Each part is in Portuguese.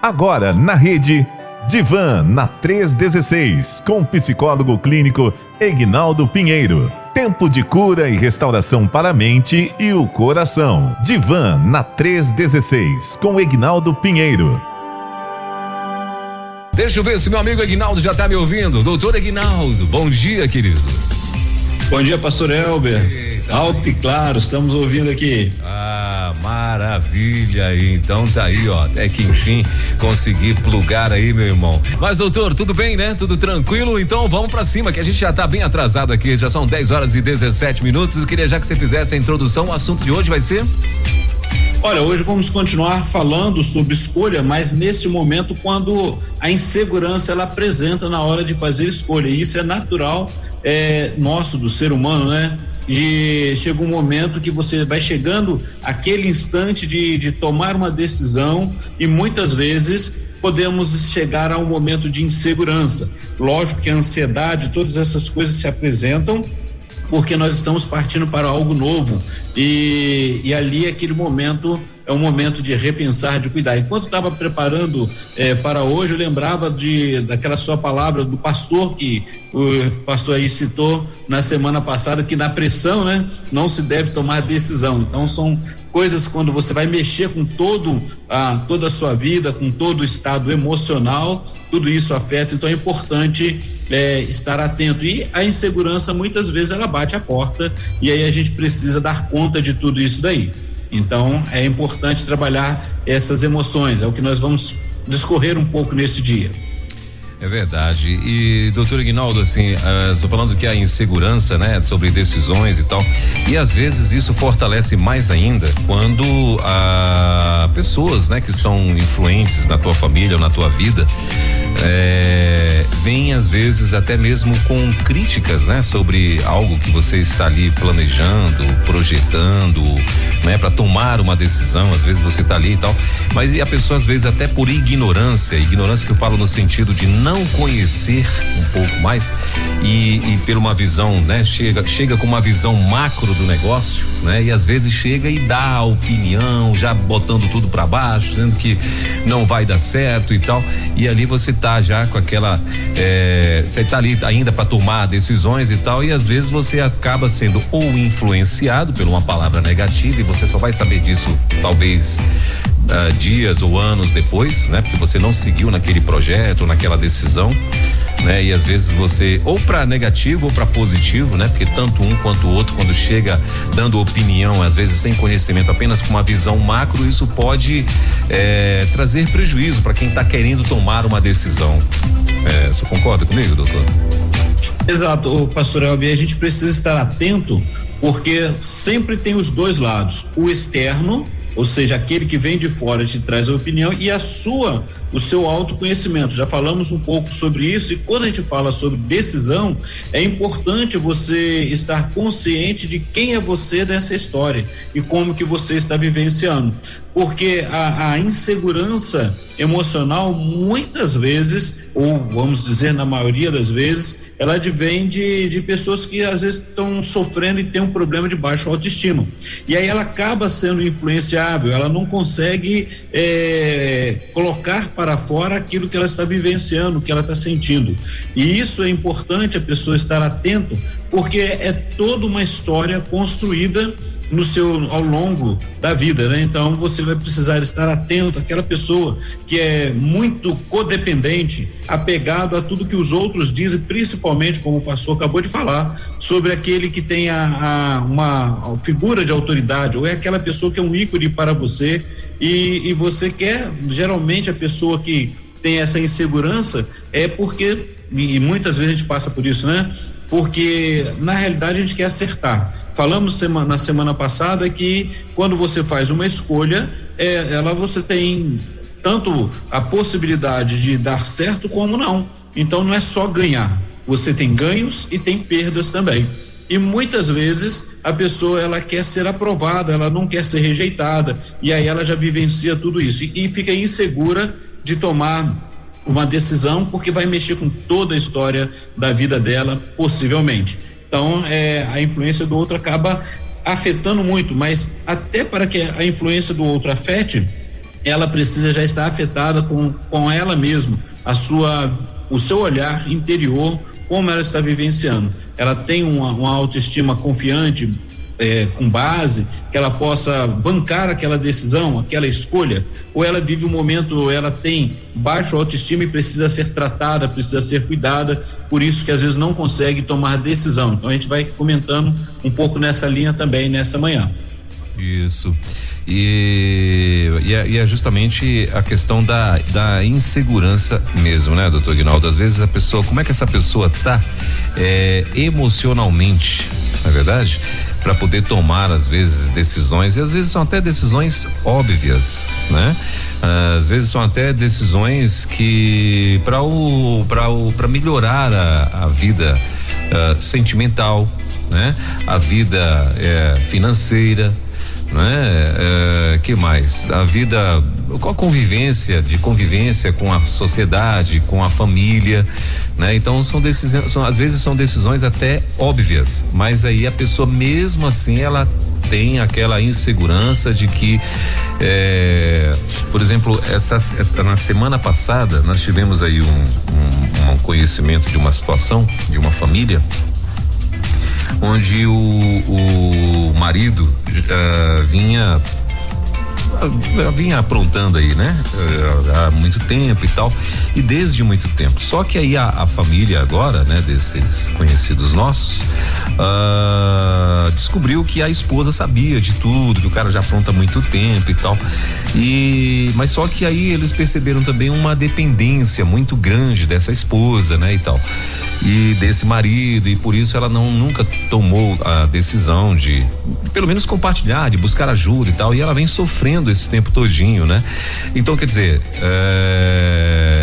Agora na rede Divan na 316, com o psicólogo clínico Egnaldo Pinheiro. Tempo de cura e restauração para a mente e o coração. Divan na 316, com Egnaldo Pinheiro. Deixa eu ver se meu amigo Egnaldo já tá me ouvindo. Doutor Egnaldo, bom dia, querido. Bom dia, pastor Elber. Eita, alto e claro, estamos ouvindo aqui. Ah, maravilha. Então tá aí, ó, até que enfim consegui plugar aí, meu irmão. Mas doutor, tudo bem, né? Tudo tranquilo? Então vamos pra cima, que a gente já tá bem atrasado aqui, já são 10h17. Eu queria já que você fizesse a introdução. O assunto de hoje vai ser? Olha, hoje vamos continuar falando sobre escolha, mas nesse momento quando a insegurança ela apresenta na hora de fazer escolha, e isso é natural, nosso, do ser humano, né? E chega um momento que você vai chegando aquele instante de tomar uma decisão, e muitas vezes podemos chegar a um momento de insegurança. Lógico que a ansiedade, todas essas coisas se apresentam porque nós estamos partindo para algo novo, e ali aquele momento é um momento de repensar, de cuidar. Enquanto estava preparando para hoje, eu lembrava daquela sua palavra do pastor, que o pastor aí citou na semana passada, que na pressão, né, não se deve tomar decisão. Então são coisas, quando você vai mexer com toda a sua vida, com todo o estado emocional, tudo isso afeta. Então é importante estar atento, e a insegurança muitas vezes ela bate a porta, e aí a gente precisa dar conta de tudo isso daí. Então é importante trabalhar essas emoções, é o que nós vamos discorrer um pouco nesse dia. É verdade. E doutor Egnaldo, assim, estou falando que a insegurança, né, sobre decisões e tal, e às vezes isso fortalece mais ainda quando pessoas, né, que são influentes na tua família ou na tua vida, vêm às vezes até mesmo com críticas, né, sobre algo que você está ali planejando, projetando, né, para tomar uma decisão. Às vezes você está ali e tal, mas e a pessoa às vezes até por ignorância que eu falo no sentido de não conhecer um pouco mais e ter uma visão, né, chega com uma visão macro do negócio, né, e às vezes chega e dá a opinião, já botando tudo para baixo, dizendo que não vai dar certo e tal, e ali você tá já com aquela você tá ali ainda para tomar decisões e tal, e às vezes você acaba sendo ou influenciado por uma palavra negativa, e você só vai saber disso talvez dias ou anos depois, né? Porque você não seguiu naquele projeto, naquela decisão, né? E às vezes você, ou para negativo ou para positivo, né? Porque tanto um quanto o outro, quando chega dando opinião, às vezes sem conhecimento, apenas com uma visão macro, isso pode trazer prejuízo para quem está querendo tomar uma decisão. Você concorda comigo, doutor? Exato, pastor Elber, a gente precisa estar atento, porque sempre tem os dois lados, o externo, ou seja, aquele que vem de fora te traz a opinião, e o seu autoconhecimento. Já falamos um pouco sobre isso, e quando a gente fala sobre decisão, é importante você estar consciente de quem é você nessa história e como que você está vivenciando, porque a insegurança emocional muitas vezes, ou vamos dizer na maioria das vezes, ela advém de pessoas que às vezes estão sofrendo e têm um problema de baixa autoestima, e aí ela acaba sendo influenciável, ela não consegue colocar para fora aquilo que ela está vivenciando, que ela está sentindo, e isso é importante a pessoa estar atento, porque é toda uma história construída ao longo da vida, né? Então você vai precisar estar atento àquela pessoa que é muito codependente, apegado a tudo que os outros dizem, principalmente, como o pastor acabou de falar, sobre aquele que tem uma figura de autoridade, ou é aquela pessoa que é um ícone para você, e você quer, geralmente a pessoa que tem essa insegurança porque, e muitas vezes a gente passa por isso, né? Porque na realidade a gente quer acertar. Falamos na semana passada que quando você faz uma escolha, você tem tanto a possibilidade de dar certo como não. Então não é só ganhar, você tem ganhos e tem perdas também. E muitas vezes a pessoa ela quer ser aprovada, ela não quer ser rejeitada, e aí ela já vivencia tudo isso e fica insegura de tomar uma decisão, porque vai mexer com toda a história da vida dela, possivelmente. Então a influência do outro acaba afetando muito, mas até para que a influência do outro afete, ela precisa já estar afetada com ela mesma, o seu olhar interior, como ela está vivenciando. Ela tem uma autoestima confiante, com base, que ela possa bancar aquela decisão, aquela escolha, ou ela vive um momento, ela tem baixa autoestima e precisa ser tratada, precisa ser cuidada, por isso que às vezes não consegue tomar decisão. Então a gente vai comentando um pouco nessa linha também nesta manhã. Isso. E é justamente a questão da insegurança mesmo, né, doutor Aguinaldo? Às vezes a pessoa, como é que essa pessoa tá emocionalmente, não é verdade? Para poder tomar, às vezes, decisões, e às vezes são até decisões óbvias, né? Às vezes são até decisões que para melhorar a vida sentimental, né? A vida financeira, né? Que mais? A vida, com a convivência com a sociedade, com a família, né? Então são decisões, às vezes são decisões até óbvias, mas aí a pessoa mesmo assim ela tem aquela insegurança de que, por exemplo, na semana passada nós tivemos aí um conhecimento de uma situação de uma família onde o marido vinha aprontando aí, né? Há muito tempo e tal, e desde muito tempo. Só que aí a família agora, né? Desses conhecidos nossos, descobriu que a esposa sabia de tudo, que o cara já apronta há muito tempo e tal. Mas só que aí eles perceberam também uma dependência muito grande dessa esposa, né? E tal. E desse marido, e por isso ela nunca tomou a decisão de, pelo menos, compartilhar, de buscar ajuda e tal, e ela vem sofrendo esse tempo todinho, né? Então, quer dizer,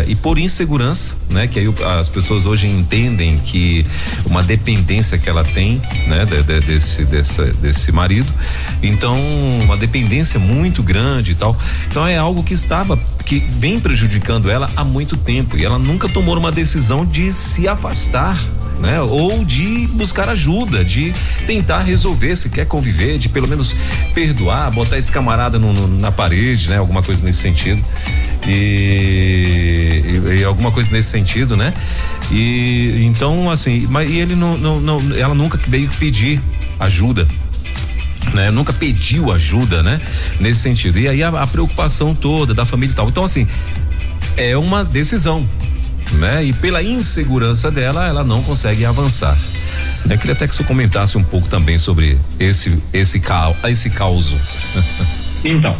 e por insegurança, né? Que aí as pessoas hoje entendem que uma dependência que ela tem, né? Desse marido, então uma dependência muito grande e tal, então é algo que vem prejudicando ela há muito tempo, e ela nunca tomou uma decisão de se afastar, né? Ou de buscar ajuda, de tentar resolver, se quer conviver, de pelo menos perdoar, botar esse camarada na parede, né? Alguma coisa nesse sentido, e alguma coisa nesse sentido, né? E então, assim, mas ele ela nunca veio pedir ajuda, né? Nunca pediu ajuda, né? Nesse sentido. E aí a preocupação toda da família e tal. Então, assim, é uma decisão, né? E pela insegurança dela, ela não consegue avançar. Eu queria até que você comentasse um pouco também sobre esse caos. Então,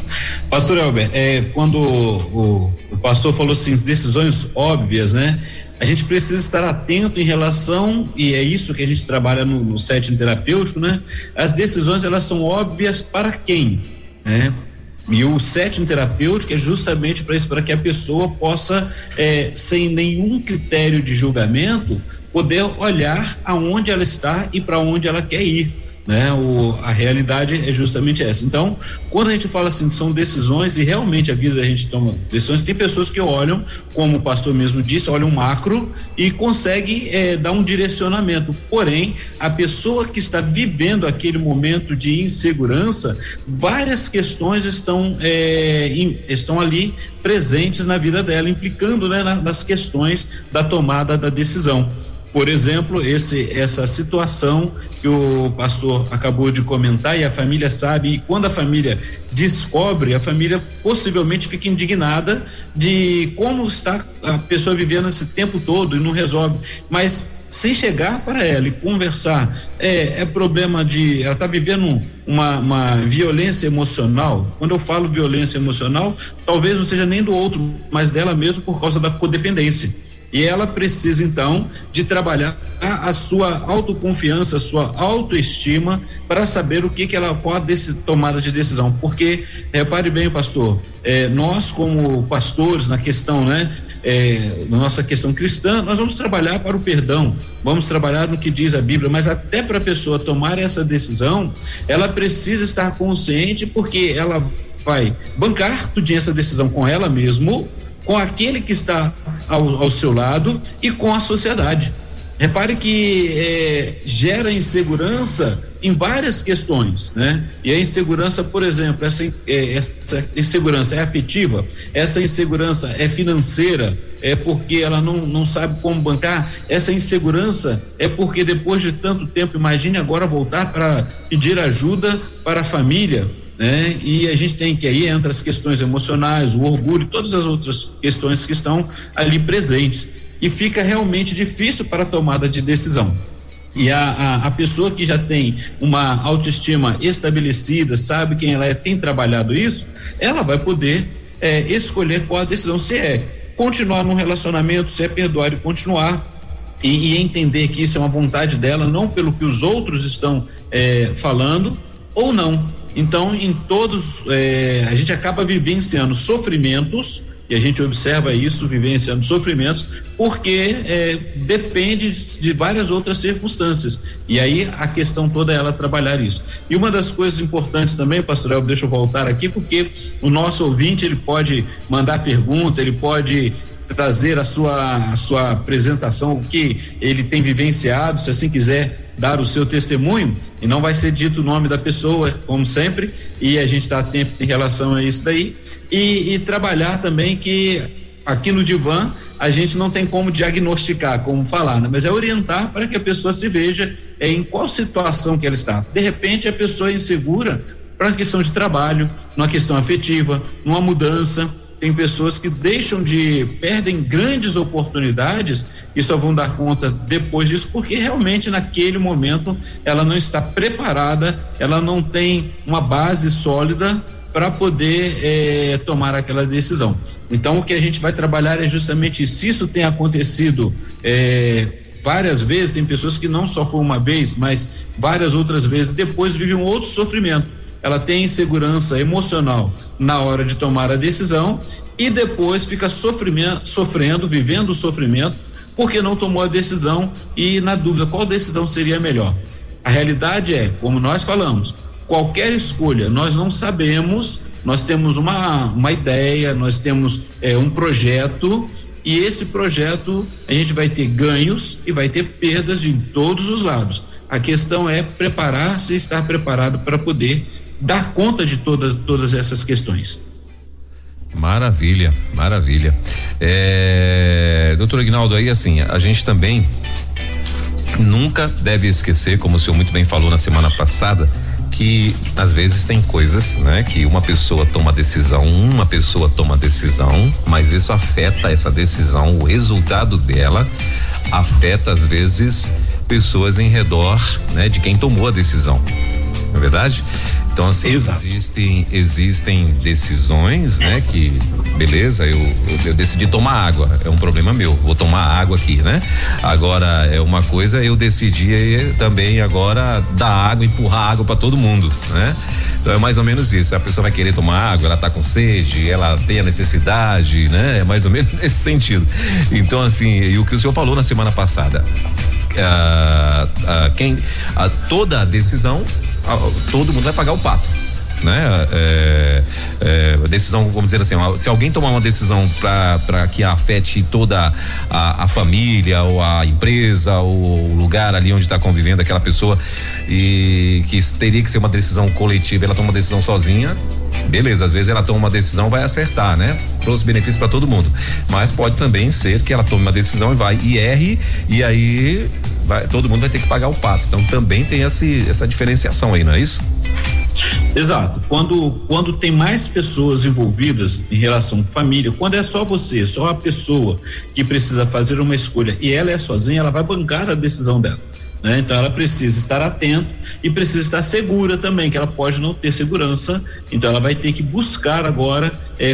pastor Elber, quando o pastor falou assim, decisões óbvias, né? A gente precisa estar atento em relação, e é isso que a gente trabalha no setting terapêutico, né? As decisões, elas são óbvias para quem, né? E o setting terapêutico é justamente para isso, para que a pessoa possa, sem nenhum critério de julgamento, poder olhar aonde ela está e para onde ela quer ir, né? A realidade é justamente essa. Então, quando a gente fala assim, são decisões, e realmente a vida da gente toma decisões, tem pessoas que olham, como o pastor mesmo disse, olham macro e conseguem dar um direcionamento. Porém, a pessoa que está vivendo aquele momento de insegurança, várias questões estão ali presentes na vida dela, implicando, né, nas questões da tomada da decisão. Por exemplo, essa situação que o pastor acabou de comentar, e a família sabe, e quando a família descobre, a família possivelmente fica indignada de como está a pessoa vivendo esse tempo todo e não resolve. Mas se chegar para ela e conversar, problema ela está vivendo uma violência emocional. Quando eu falo violência emocional, talvez não seja nem do outro, mas dela mesmo, por causa da codependência. E ela precisa, então, de trabalhar a sua autoconfiança, a sua autoestima, para saber qual a tomada de decisão. Porque, repare bem, pastor, nós como pastores, na questão, né? Na nossa questão cristã, nós vamos trabalhar para o perdão, vamos trabalhar no que diz a Bíblia, mas até para a pessoa tomar essa decisão, ela precisa estar consciente, porque ela vai bancar tudinho essa decisão com ela mesma, com aquele que está ao seu lado e com a sociedade. repare que gera insegurança em várias questões, né? E a insegurança, por exemplo, essa insegurança é afetiva, essa insegurança é financeira, é porque ela não sabe como bancar, essa insegurança é porque depois de tanto tempo, imagine agora voltar para pedir ajuda para a família, né? E a gente tem que aí entra as questões emocionais, o orgulho, todas as outras questões que estão ali presentes, e fica realmente difícil para a tomada de decisão. E a pessoa que já tem uma autoestima estabelecida, sabe quem ela é, tem trabalhado isso, ela vai poder escolher qual a decisão, se é continuar num relacionamento, se é perdoar e continuar, e entender que isso é uma vontade dela, não pelo que os outros estão falando ou não. Então, em todos, a gente acaba vivenciando sofrimentos, e a gente observa isso, vivenciando sofrimentos, porque depende de várias outras circunstâncias. E aí a questão toda é ela trabalhar isso. E uma das coisas importantes também, pastor Elber, deixa eu voltar aqui, porque o nosso ouvinte, ele pode mandar pergunta, ele pode trazer a sua apresentação, o que ele tem vivenciado, se assim quiser dar o seu testemunho, e não vai ser dito o nome da pessoa, como sempre, e a gente está atento em relação a isso daí, e trabalhar também que aqui no Divã a gente não tem como diagnosticar, como falar, né? Mas é orientar para que a pessoa se veja em qual situação que ela está. De repente a pessoa é insegura para uma questão de trabalho, numa questão afetiva, numa mudança. Tem pessoas que perdem grandes oportunidades e só vão dar conta depois disso, porque realmente naquele momento ela não está preparada, ela não tem uma base sólida para poder tomar aquela decisão. Então o que a gente vai trabalhar é justamente isso. Se isso tem acontecido várias vezes, tem pessoas que não só foi uma vez, mas várias outras vezes depois vivem um outro sofrimento. Ela tem insegurança emocional na hora de tomar a decisão e depois fica sofrendo, vivendo o sofrimento, porque não tomou a decisão e na dúvida qual decisão seria melhor. A realidade é, como nós falamos, qualquer escolha nós não sabemos, nós temos uma ideia, nós temos um projeto, e esse projeto a gente vai ter ganhos e vai ter perdas de todos os lados. A questão é preparar-se e estar preparado para poder dar conta de todas essas questões. Maravilha, maravilha. Doutor Aguinaldo, aí assim, a gente também nunca deve esquecer, como o senhor muito bem falou na semana passada, que às vezes tem coisas, né, que uma pessoa toma decisão, mas isso afeta essa decisão, o resultado dela afeta às vezes pessoas em redor, né, de quem tomou a decisão, não é verdade? Então assim, existem decisões, né, que beleza, eu decidi tomar água, é um problema meu, vou tomar água aqui, né? Agora é uma coisa, eu decidi também agora dar água, empurrar água para todo mundo, né? Então é mais ou menos isso, a pessoa vai querer tomar água, ela tá com sede, ela tem a necessidade, né? É mais ou menos nesse sentido. Então assim, e o que o senhor falou na semana passada, toda a decisão, todo mundo vai pagar o pato, né? A decisão, vamos dizer assim, se alguém tomar uma decisão para que afete toda a família ou a empresa ou o lugar ali onde está convivendo aquela pessoa, e que teria que ser uma decisão coletiva, ela toma uma decisão sozinha, beleza, às vezes ela toma uma decisão, vai acertar, né? Trouxe benefícios para todo mundo, mas pode também ser que ela tome uma decisão e erre, e aí todo mundo vai ter que pagar o pato. Então também tem essa diferenciação aí, não é isso? Exato. Quando tem mais pessoas envolvidas em relação à família, quando é só você, só a pessoa que precisa fazer uma escolha e ela é sozinha, ela vai bancar a decisão dela, né? Então ela precisa estar atenta e precisa estar segura também, que ela pode não ter segurança, então ela vai ter que buscar agora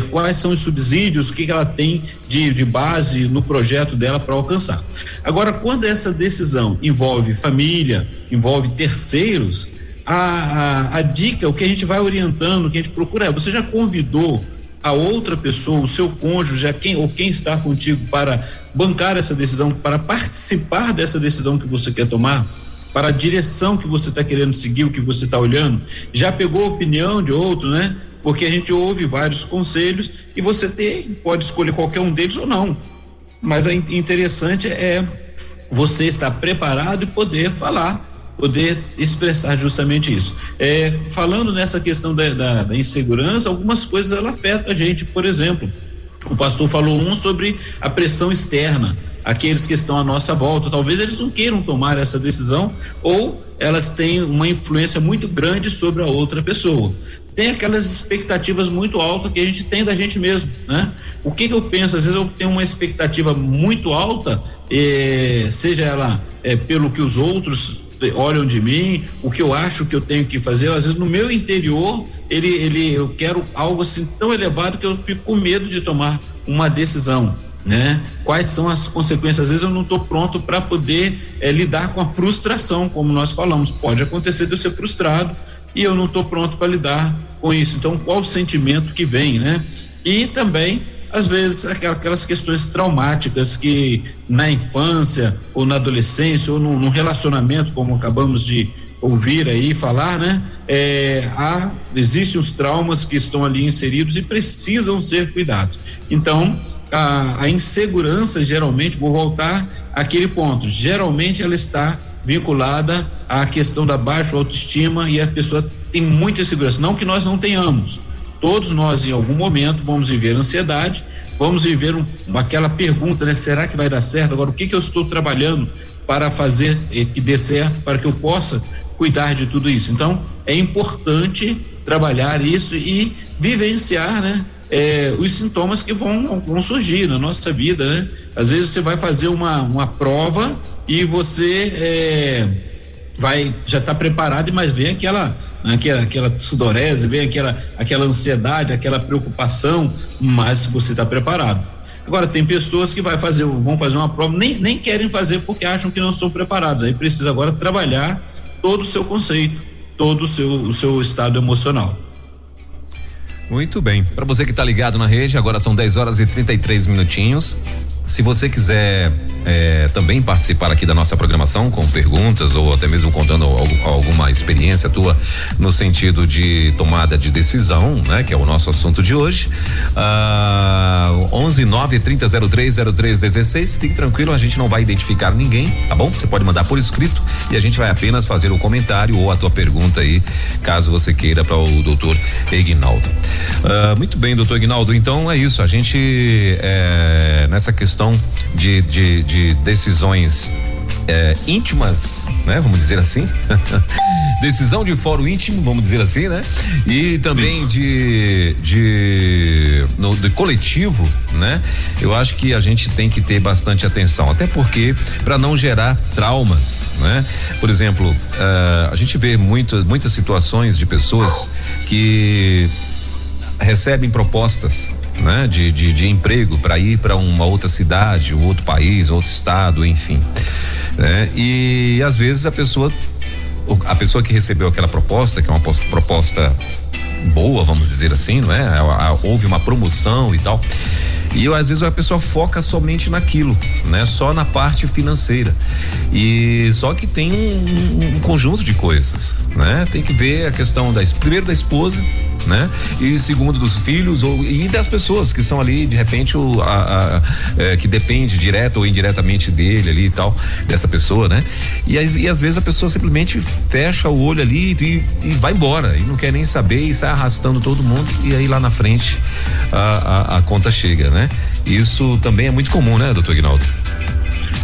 quais são os subsídios, o que ela tem de base no projeto dela para alcançar. Agora, quando essa decisão envolve família, envolve terceiros, a dica, o que a gente vai orientando, o que a gente procura você já convidou a outra pessoa, o seu cônjuge, quem está contigo, para bancar essa decisão, para participar dessa decisão que você quer tomar, para a direção que você está querendo seguir, o que você está olhando? Já pegou a opinião de outro, né? Porque a gente ouve vários conselhos e você pode escolher qualquer um deles ou não, mas o interessante é você estar preparado e poder falar, poder expressar justamente isso. Falando nessa questão da insegurança, algumas coisas ela afetam a gente. Por exemplo, o pastor falou sobre a pressão externa, aqueles que estão à nossa volta, talvez eles não queiram tomar essa decisão, ou elas têm uma influência muito grande sobre a outra pessoa. Tem aquelas expectativas muito altas que a gente tem da gente mesmo, né? O que eu penso, às vezes eu tenho uma expectativa muito alta, seja ela pelo que os outros olham de mim, o que eu acho que eu tenho que fazer, às vezes no meu interior eu quero algo assim tão elevado que eu fico com medo de tomar uma decisão, né? Quais são as consequências? Às vezes eu não estou pronto para poder lidar com a frustração, como nós falamos, pode acontecer de eu ser frustrado e eu não estou pronto para lidar com isso. Então, qual o sentimento que vem, né? E também, às vezes, aquelas questões traumáticas que na infância ou na adolescência ou no relacionamento, como acabamos de ouvir aí falar, né? Existem os traumas que estão ali inseridos e precisam ser cuidados. Então, a insegurança, geralmente, vou voltar àquele ponto, geralmente ela está vinculada à questão da baixa autoestima e a pessoa tem muita insegurança. Não que nós não tenhamos, todos nós em algum momento vamos viver ansiedade, vamos viver aquela pergunta, né? Será que vai dar certo? Agora, o que eu estou trabalhando para fazer que dê certo, para que eu possa cuidar de tudo isso? Então, é importante trabalhar isso e vivenciar, né? Os sintomas que vão surgir na nossa vida, né? Às vezes você vai fazer uma prova e você já está preparado, mas vem aquela sudorese, vem aquela ansiedade, aquela preocupação, mas você está preparado. Agora, tem pessoas que vão fazer uma prova, nem querem fazer porque acham que não estão preparados. Aí precisa agora trabalhar todo o seu conceito, todo o seu estado emocional. Muito bem. Para você que está ligado na rede, agora são 10h33. Se você quiser também participar aqui da nossa programação com perguntas ou até mesmo contando alguma experiência tua no sentido de tomada de decisão, né? Que é o nosso assunto de hoje, 11-9-30-03-03-16, fique tranquilo, a gente não vai identificar ninguém, tá bom? Você pode mandar por escrito e a gente vai apenas fazer o comentário ou a tua pergunta aí, caso você queira, para o doutor Eguinaldo. Muito bem, doutor Eguinaldo, então é isso, a gente nessa questão de decisões íntimas, né? Vamos dizer assim. Decisão de fórum íntimo, vamos dizer assim, né? E também de coletivo, né? Eu acho que a gente tem que ter bastante atenção, até porque para não gerar traumas, né? Por exemplo, a gente vê muitas situações de pessoas que recebem propostas, né? De emprego para ir para uma outra cidade, outro país, outro estado, enfim, né? E às vezes a pessoa que recebeu aquela proposta, que é uma proposta boa, vamos dizer assim, não é? Houve uma promoção e tal, e às vezes a pessoa foca somente naquilo, né? Só na parte financeira, e só que tem um conjunto de coisas, né? Tem que ver a questão primeiro da esposa, né? E segundo dos filhos e das pessoas que são ali, de repente que depende direta ou indiretamente dele ali e tal, dessa pessoa, né? E às vezes a pessoa simplesmente fecha o olho ali e vai embora e não quer nem saber e sai arrastando todo mundo, e aí lá na frente a conta chega, né? Isso também é muito comum, né, doutor Eguinaldo?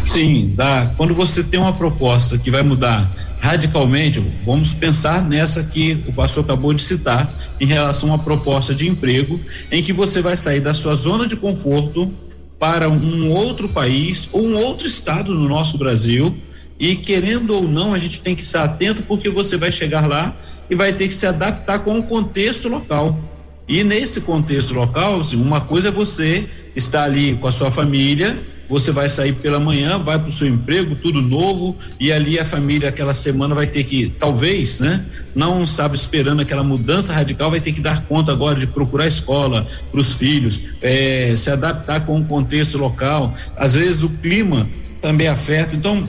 Sim, quando você tem uma proposta que vai mudar radicalmente, vamos pensar nessa que o pastor acabou de citar, em relação a uma proposta de emprego, em que você vai sair da sua zona de conforto para um outro país ou um outro estado no nosso Brasil, e querendo ou não, a gente tem que estar atento, porque você vai chegar lá e vai ter que se adaptar com o contexto local. E nesse contexto local, assim, uma coisa é você estar ali com a sua família, você vai sair pela manhã, vai para o seu emprego, tudo novo, e ali a família aquela semana vai ter que, talvez, né? Não estava esperando aquela mudança radical, vai ter que dar conta agora de procurar escola para os filhos, se adaptar com o contexto local. Às vezes o clima também afeta, então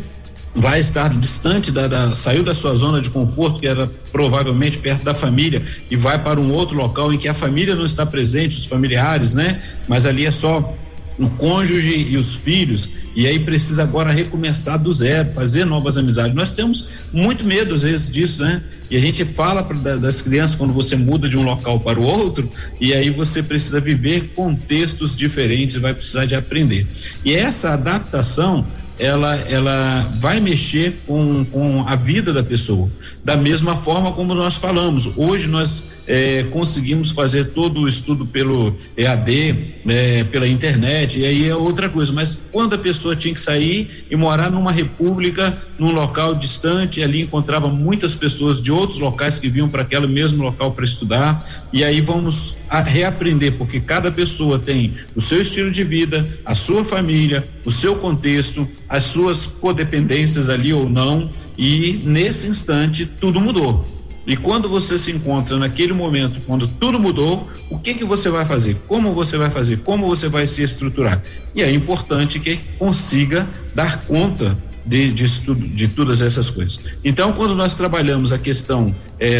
vai estar distante saiu da sua zona de conforto, que era provavelmente perto da família, e vai para um outro local em que a família não está presente, os familiares, né? Mas ali é só no cônjuge e os filhos, e aí precisa agora recomeçar do zero, fazer novas amizades. Nós temos muito medo às vezes disso, né? E a gente fala das crianças quando você muda de um local para o outro, e aí você precisa viver contextos diferentes, vai precisar de aprender. E essa adaptação, ela vai mexer com a vida da pessoa, da mesma forma como nós falamos. Hoje nós conseguimos fazer todo o estudo pelo EAD, pela internet, e aí é outra coisa, mas quando a pessoa tinha que sair e morar numa república, num local distante, ali encontrava muitas pessoas de outros locais que vinham para aquele mesmo local para estudar, e aí vamos reaprender, porque cada pessoa tem o seu estilo de vida, a sua família, o seu contexto, as suas codependências ali ou não, e nesse instante tudo mudou. E quando você se encontra naquele momento, quando tudo mudou, o que você vai fazer? Como você vai fazer? Como você vai se estruturar? E é importante que consiga dar conta de todas essas coisas. Então, quando nós trabalhamos a questão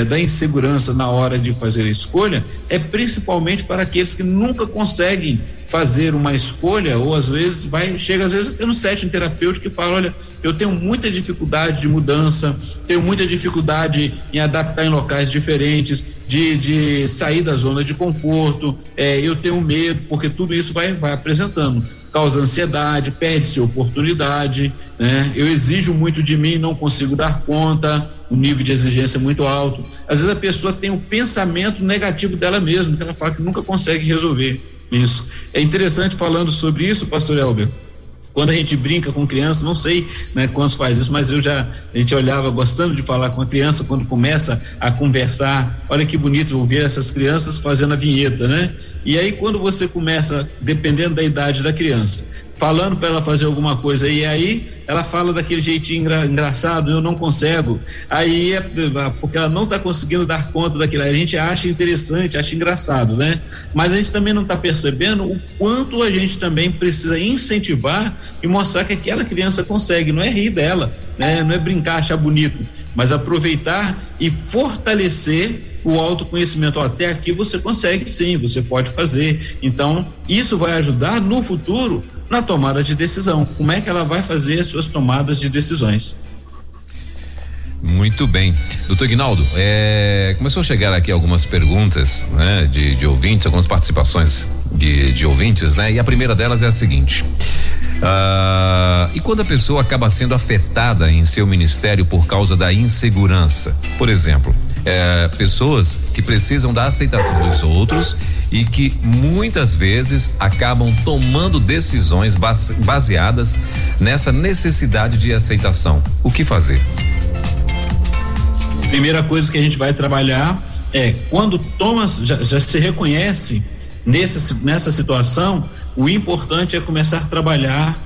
da insegurança na hora de fazer a escolha, é principalmente para aqueles que nunca conseguem fazer uma escolha, ou às vezes chega às vezes até no setting terapêutico e fala: olha, eu tenho muita dificuldade de mudança, tenho muita dificuldade em adaptar em locais diferentes, de sair da zona de conforto, eu tenho medo, porque tudo isso vai apresentando, causa ansiedade, perde-se oportunidade, né? Eu exijo muito de mim, não consigo dar conta, o nível de exigência é muito alto. Às vezes a pessoa tem um pensamento negativo dela mesma, que ela fala que nunca consegue resolver isso. É interessante, falando sobre isso, pastor Elber, quando a gente brinca com criança, não sei, né, quantos faz isso, mas a gente olhava gostando de falar com a criança quando começa a conversar. Olha que bonito ouvir essas crianças fazendo a vinheta, né? E aí quando você começa, dependendo da idade da criança, falando para ela fazer alguma coisa, e aí ela fala daquele jeitinho engraçado, eu não consigo, aí porque ela não está conseguindo dar conta daquilo, a gente acha interessante, acha engraçado, né? Mas a gente também não está percebendo o quanto a gente também precisa incentivar e mostrar que aquela criança consegue, não é rir dela, né? Não é brincar, achar bonito, mas aproveitar e fortalecer o autoconhecimento. Até aqui você consegue, sim, você pode fazer. Então isso vai ajudar no futuro na tomada de decisão. Como é que ela vai fazer as suas tomadas de decisões? Muito bem. Doutor Ignaldo, começou a chegar aqui algumas perguntas, né, de ouvintes, algumas participações de ouvintes, né? E a primeira delas é a seguinte: e quando a pessoa acaba sendo afetada em seu ministério por causa da insegurança? Por exemplo, pessoas que precisam da aceitação dos outros e que muitas vezes acabam tomando decisões baseadas nessa necessidade de aceitação. O que fazer? Primeira coisa que a gente vai trabalhar é quando já se reconhece nessa situação, o importante é começar a trabalhar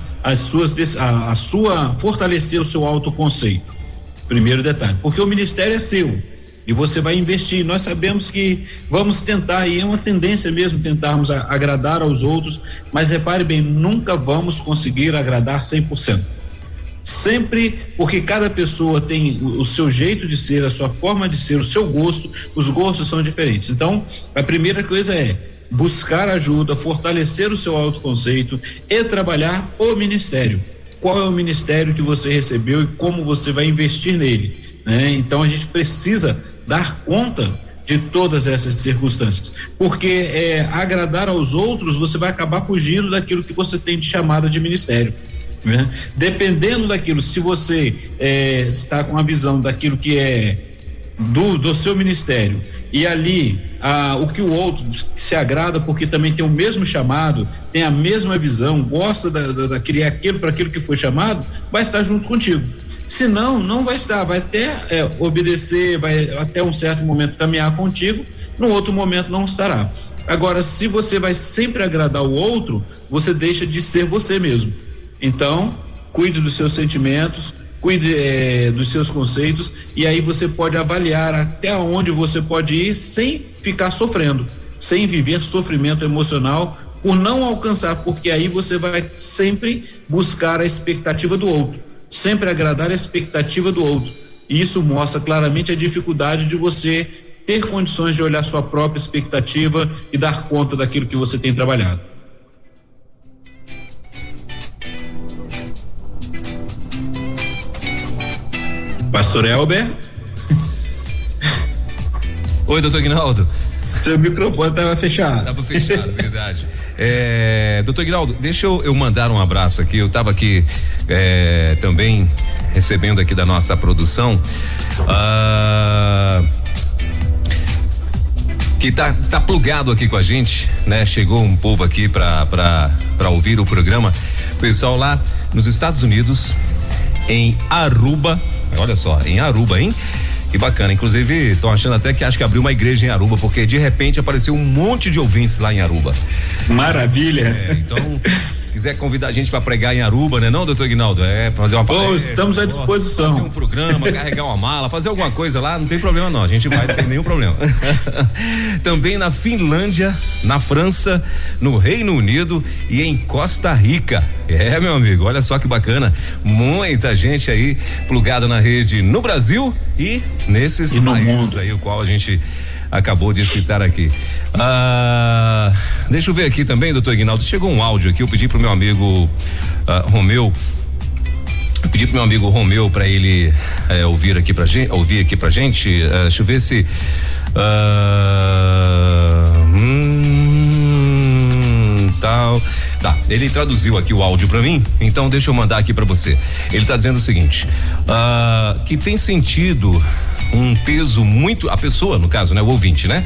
fortalecer o seu autoconceito. Primeiro detalhe, porque o ministério é seu e você vai investir. Nós sabemos que vamos tentar, e é uma tendência mesmo tentarmos agradar aos outros, mas repare bem, nunca vamos conseguir agradar 100%. Sempre, porque cada pessoa tem o seu jeito de ser, a sua forma de ser, o seu gosto, os gostos são diferentes. Então, a primeira coisa é buscar ajuda, fortalecer o seu autoconceito e trabalhar o ministério. Qual é o ministério que você recebeu e como você vai investir nele, né? Então a gente precisa dar conta de todas essas circunstâncias, porque agradar aos outros, você vai acabar fugindo daquilo que você tem de chamada de ministério, né? Dependendo daquilo, se você está com a visão daquilo que é do seu ministério, e ali o que o outro se agrada porque também tem o mesmo chamado, tem a mesma visão, gosta daquele aquilo para aquilo que foi chamado, vai estar junto contigo. Se não vai estar, vai até obedecer, vai até um certo momento caminhar contigo, no outro momento não estará. Agora, se você vai sempre agradar o outro, você deixa de ser você mesmo. Então, cuide dos seus sentimentos, cuide dos seus conceitos, e aí você pode avaliar até onde você pode ir sem ficar sofrendo, sem viver sofrimento emocional por não alcançar, porque aí você vai sempre buscar a expectativa do outro, sempre agradar a expectativa do outro, e isso mostra claramente a dificuldade de você ter condições de olhar sua própria expectativa e dar conta daquilo que você tem trabalhado. Pastor Elber. Oi, doutor Aguinaldo. Seu microfone estava fechado. Estava fechado, verdade. Doutor Aguinaldo, deixa eu mandar um abraço aqui. Eu estava aqui também recebendo aqui da nossa produção. Que tá plugado aqui com a gente, né? Chegou um povo aqui para ouvir o programa. O pessoal lá nos Estados Unidos, em Aruba. Olha só, em Aruba, hein? Que bacana, inclusive estão achando até que acho que abriu uma igreja em Aruba, porque de repente apareceu um monte de ouvintes lá em Aruba. Maravilha. Então, se quiser convidar a gente para pregar em Aruba, né não, doutor Aguinaldo? Fazer uma palestra. Estamos à disposição. Fazer um programa, carregar uma mala, fazer alguma coisa lá, não tem problema não, a gente vai, não tem nenhum problema. Também na Finlândia, na França, no Reino Unido e em Costa Rica. Meu amigo, olha só que bacana, muita gente aí plugada na rede no Brasil e nesses países aí, o qual a gente acabou de citar aqui. Deixa eu ver aqui também, doutor Aguinaldo, chegou um áudio aqui, eu pedi pro meu amigo Romeu, para ele ouvir aqui pra gente, deixa eu ver se tal. Tá, ele traduziu aqui o áudio pra mim, então deixa eu mandar aqui pra você. Ele tá dizendo o seguinte, que tem sentido um peso muito, a pessoa, no caso, né, o ouvinte, né?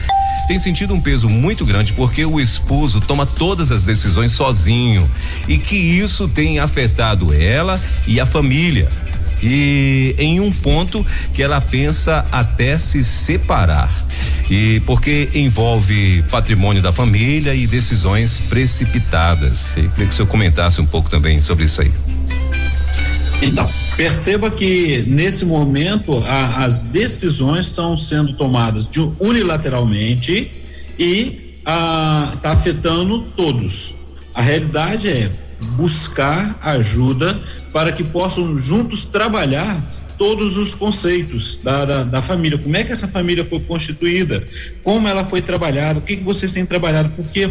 Tem sentido um peso muito grande porque o esposo toma todas as decisões sozinho e que isso tem afetado ela e a família. E em um ponto que ela pensa até se separar. E porque envolve patrimônio da família e decisões precipitadas. Eu queria que o senhor comentasse um pouco também sobre isso aí. Então, perceba que nesse momento as decisões estão sendo tomadas unilateralmente e está afetando todos. A realidade é buscar ajuda para que possam juntos trabalhar todos os conceitos da família. Como é que essa família foi constituída? Como ela foi trabalhada? O que vocês têm trabalhado? Porque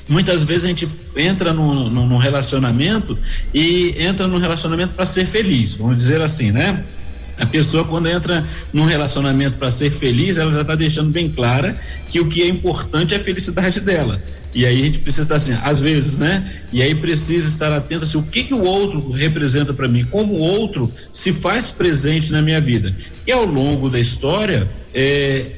muitas vezes a gente entra num relacionamento e entra num relacionamento para ser feliz, vamos dizer assim, né? A pessoa, quando entra num relacionamento para ser feliz, ela já está deixando bem clara que o que é importante é a felicidade dela. E aí a gente precisa estar assim, às vezes, né? E aí precisa estar atento assim, o que o outro representa para mim, como o outro se faz presente na minha vida. E ao longo da história,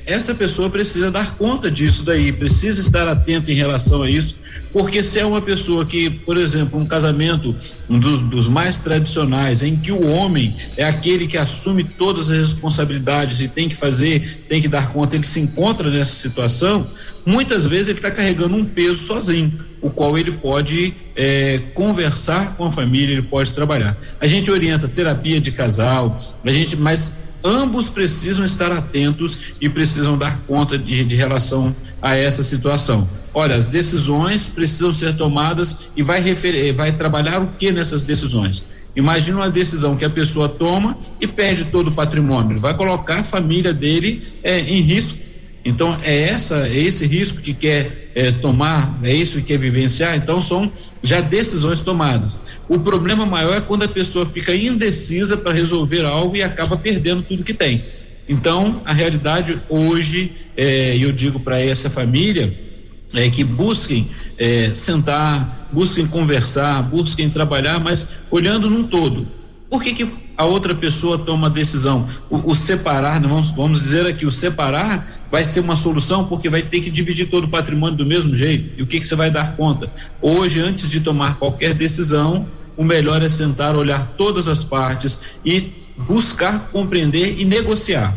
essa pessoa precisa dar conta disso daí, precisa estar atento em relação a isso, porque se é uma pessoa que, por exemplo, um casamento, um dos mais tradicionais, em que o homem é aquele que assume todas as responsabilidades e tem que dar conta, ele se encontra nessa situação, muitas vezes ele está carregando um peso sozinho, o qual ele pode conversar com a família, ele pode trabalhar. A gente orienta terapia de casal, mas ambos precisam estar atentos e precisam dar conta de relação a essa situação. Olha, as decisões precisam ser tomadas e vai trabalhar o que nessas decisões? Imagina uma decisão que a pessoa toma e perde todo o patrimônio, ele vai colocar a família dele em risco. Então é esse risco que quer tomar, é isso que quer vivenciar. Então são já decisões tomadas. O problema maior é quando a pessoa fica indecisa para resolver algo e acaba perdendo tudo que tem. Então a realidade hoje, eu digo para essa família, que busquem sentar, busquem conversar, busquem trabalhar, mas olhando num todo. Por que a outra pessoa toma a decisão? O separar, vamos dizer aqui, o separar vai ser uma solução porque vai ter que dividir todo o patrimônio do mesmo jeito. E o que você vai dar conta? Hoje, antes de tomar qualquer decisão, o melhor é sentar, olhar todas as partes e buscar compreender e negociar.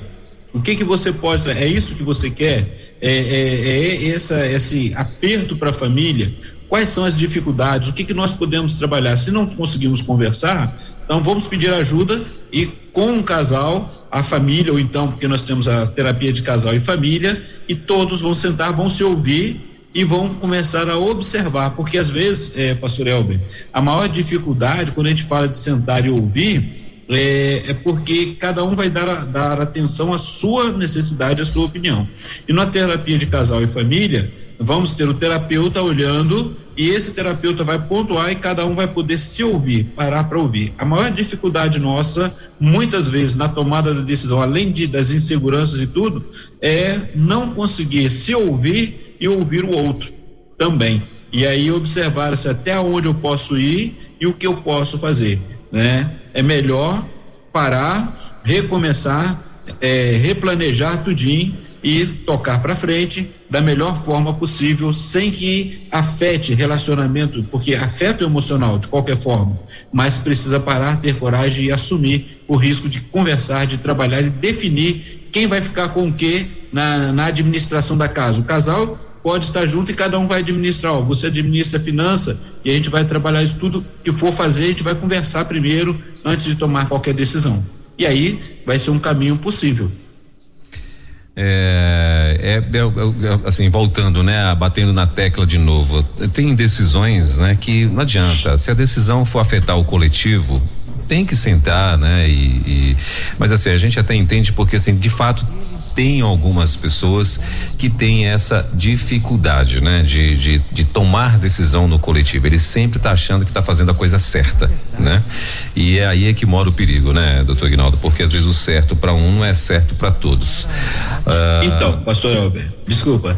O que você pode, é isso que você quer? Esse aperto para a família? Quais são as dificuldades? O que nós podemos trabalhar? Se não conseguimos conversar, então vamos pedir ajuda e com o casal, a família, ou então, porque nós temos a terapia de casal e família, e todos vão sentar, vão se ouvir e vão começar a observar, porque às vezes, pastor Elber, a maior dificuldade quando a gente fala de sentar e ouvir é porque cada um vai dar atenção à sua necessidade, à sua opinião. E na terapia de casal e família, vamos ter o terapeuta olhando e esse terapeuta vai pontuar e cada um vai poder se ouvir, parar para ouvir. A maior dificuldade nossa, muitas vezes, na tomada da decisão, além das inseguranças e tudo, é não conseguir se ouvir e ouvir o outro também. E aí observar se até onde eu posso ir e o que eu posso fazer, né? É melhor parar, recomeçar, replanejar tudinho e tocar para frente da melhor forma possível, sem que afete relacionamento, porque afeta o emocional de qualquer forma, mas precisa parar, ter coragem e assumir o risco de conversar, de trabalhar e definir quem vai ficar com o quê na administração da casa. O casal pode estar junto e cada um vai administrar, você administra a finança e a gente vai trabalhar isso tudo que for fazer, a gente vai conversar primeiro antes de tomar qualquer decisão. E aí vai ser um caminho possível. Assim, voltando, né, batendo na tecla de novo, tem decisões, né, que não adianta, se a decisão for afetar o coletivo, tem que sentar, né, mas assim, a gente até entende porque assim, de fato, tem algumas pessoas que têm essa dificuldade, né, de tomar decisão no coletivo. Ele sempre está achando que está fazendo a coisa certa, né? E aí é que mora o perigo, né, doutor Aguinaldo? Porque às vezes o certo para um não é certo para todos. Então, pastor Elber, desculpa,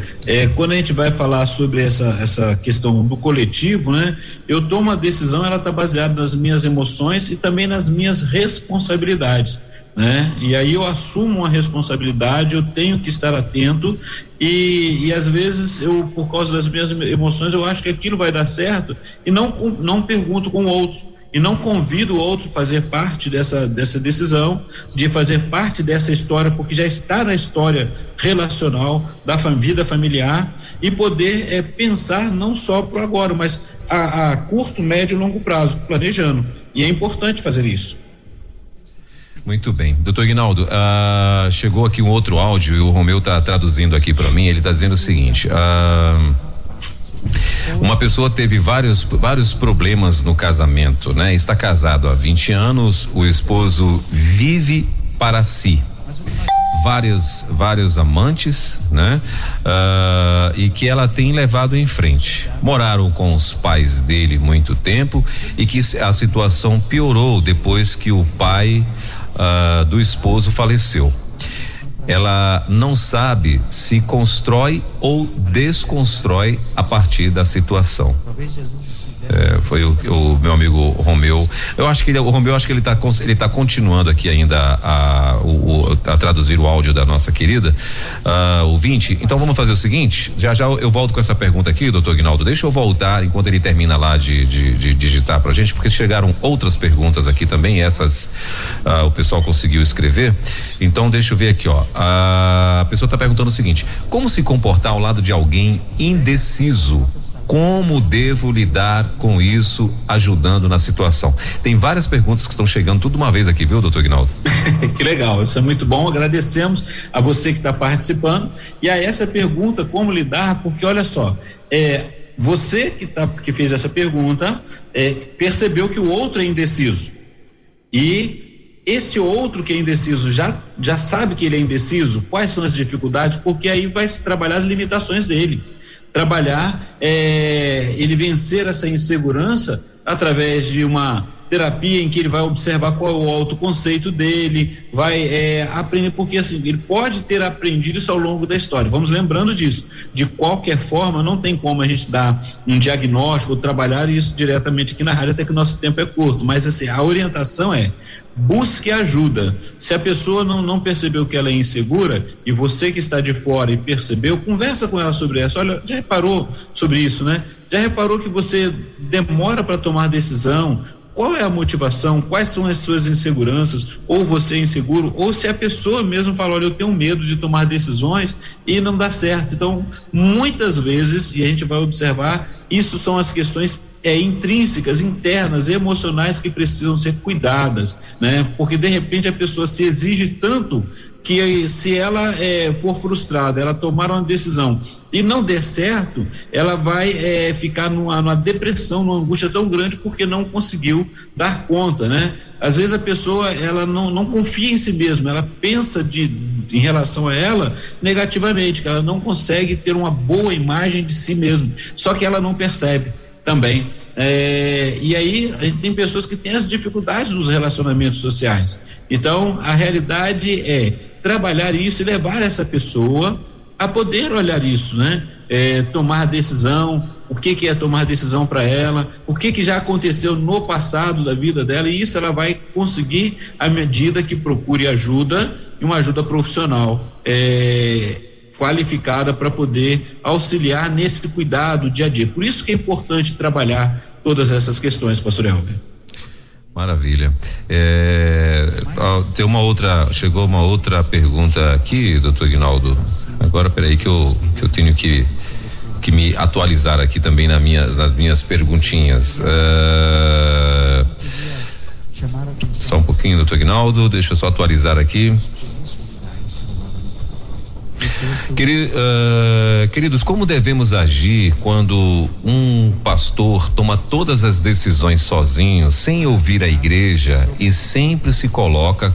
quando a gente vai falar sobre essa questão do coletivo, né, eu tomo a decisão, ela está baseada nas minhas emoções e também nas minhas responsabilidades, né? E aí eu assumo uma responsabilidade, eu tenho que estar atento e às vezes eu, por causa das minhas emoções, eu acho que aquilo vai dar certo e não pergunto com o outro e não convido o outro a fazer parte dessa decisão, de fazer parte dessa história, porque já está na história relacional da vida familiar e poder pensar não só para agora, mas a curto, médio e longo prazo, planejando. E é importante fazer isso. Muito bem, doutor Aguinaldo, chegou aqui um outro áudio e o Romeu está traduzindo aqui para mim. Ele está dizendo o seguinte: uma pessoa teve vários problemas no casamento, né? Está casado há 20 anos, o esposo vive para si, vários amantes, né? E que ela tem levado em frente. Moraram com os pais dele muito tempo e que a situação piorou depois que o pai do esposo faleceu. Ela não sabe se constrói ou desconstrói a partir da situação. Foi o meu amigo Romeu. O Romeu, acho que ele tá continuando aqui ainda a traduzir o áudio da nossa querida ouvinte. Então vamos fazer o seguinte, já eu volto com essa pergunta aqui, doutor Aguinaldo. Deixa eu voltar enquanto ele termina lá de digitar pra gente, porque chegaram outras perguntas aqui também, essas o pessoal conseguiu escrever. Então deixa eu ver aqui, ó. A pessoa tá perguntando o seguinte: como se comportar ao lado de alguém indeciso? Como devo lidar com isso, ajudando na situação? Tem várias perguntas que estão chegando tudo uma vez aqui, viu, doutor Aguinaldo? Que legal, isso é muito bom. Agradecemos a você que está participando. E a essa pergunta, como lidar, porque olha só, você que fez essa pergunta percebeu que o outro é indeciso. E esse outro que é indeciso já sabe que ele é indeciso, quais são as dificuldades, porque aí vai se trabalhar as limitações dele. Trabalhar, ele vencer essa insegurança através de uma terapia em que ele vai observar qual é o autoconceito dele, vai aprender, porque assim, ele pode ter aprendido isso ao longo da história. Vamos lembrando disso. De qualquer forma, não tem como a gente dar um diagnóstico ou trabalhar isso diretamente aqui na rádio, até que o nosso tempo é curto, mas assim, a orientação busque ajuda. Se a pessoa não percebeu que ela é insegura e você que está de fora e percebeu, conversa com ela sobre isso. Olha, já reparou sobre isso, né? Já reparou que você demora para tomar decisão? Qual é a motivação? Quais são as suas inseguranças? Ou você é inseguro? Ou se a pessoa mesmo fala, olha, eu tenho medo de tomar decisões e não dá certo. Então, muitas vezes, e a gente vai observar, isso são as questões intrínsecas, internas, emocionais que precisam ser cuidadas, né? Porque de repente a pessoa se exige tanto que se ela for frustrada, ela tomar uma decisão e não der certo, ela vai ficar numa depressão, numa angústia tão grande porque não conseguiu dar conta, né? Às vezes a pessoa ela não confia em si mesma, ela pensa em relação a ela negativamente, que ela não consegue ter uma boa imagem de si mesma, só que ela não percebe também. E aí a gente tem pessoas que têm as dificuldades dos relacionamentos sociais. Então a realidade é trabalhar isso e levar essa pessoa a poder olhar isso, né? Tomar decisão, o que é tomar decisão para ela, o que já aconteceu no passado da vida dela, e isso ela vai conseguir à medida que procure ajuda, e uma ajuda profissional qualificada para poder auxiliar nesse cuidado dia a dia. Por isso que é importante trabalhar todas essas questões, pastor Elber. Maravilha. Chegou uma outra pergunta aqui, doutor Ignaldo. Agora, peraí que eu tenho que me atualizar aqui também nas minhas perguntinhas. Só um pouquinho, doutor Ignaldo, deixa eu só atualizar aqui. Queridos, como devemos agir quando um pastor toma todas as decisões sozinho, sem ouvir a igreja e sempre se coloca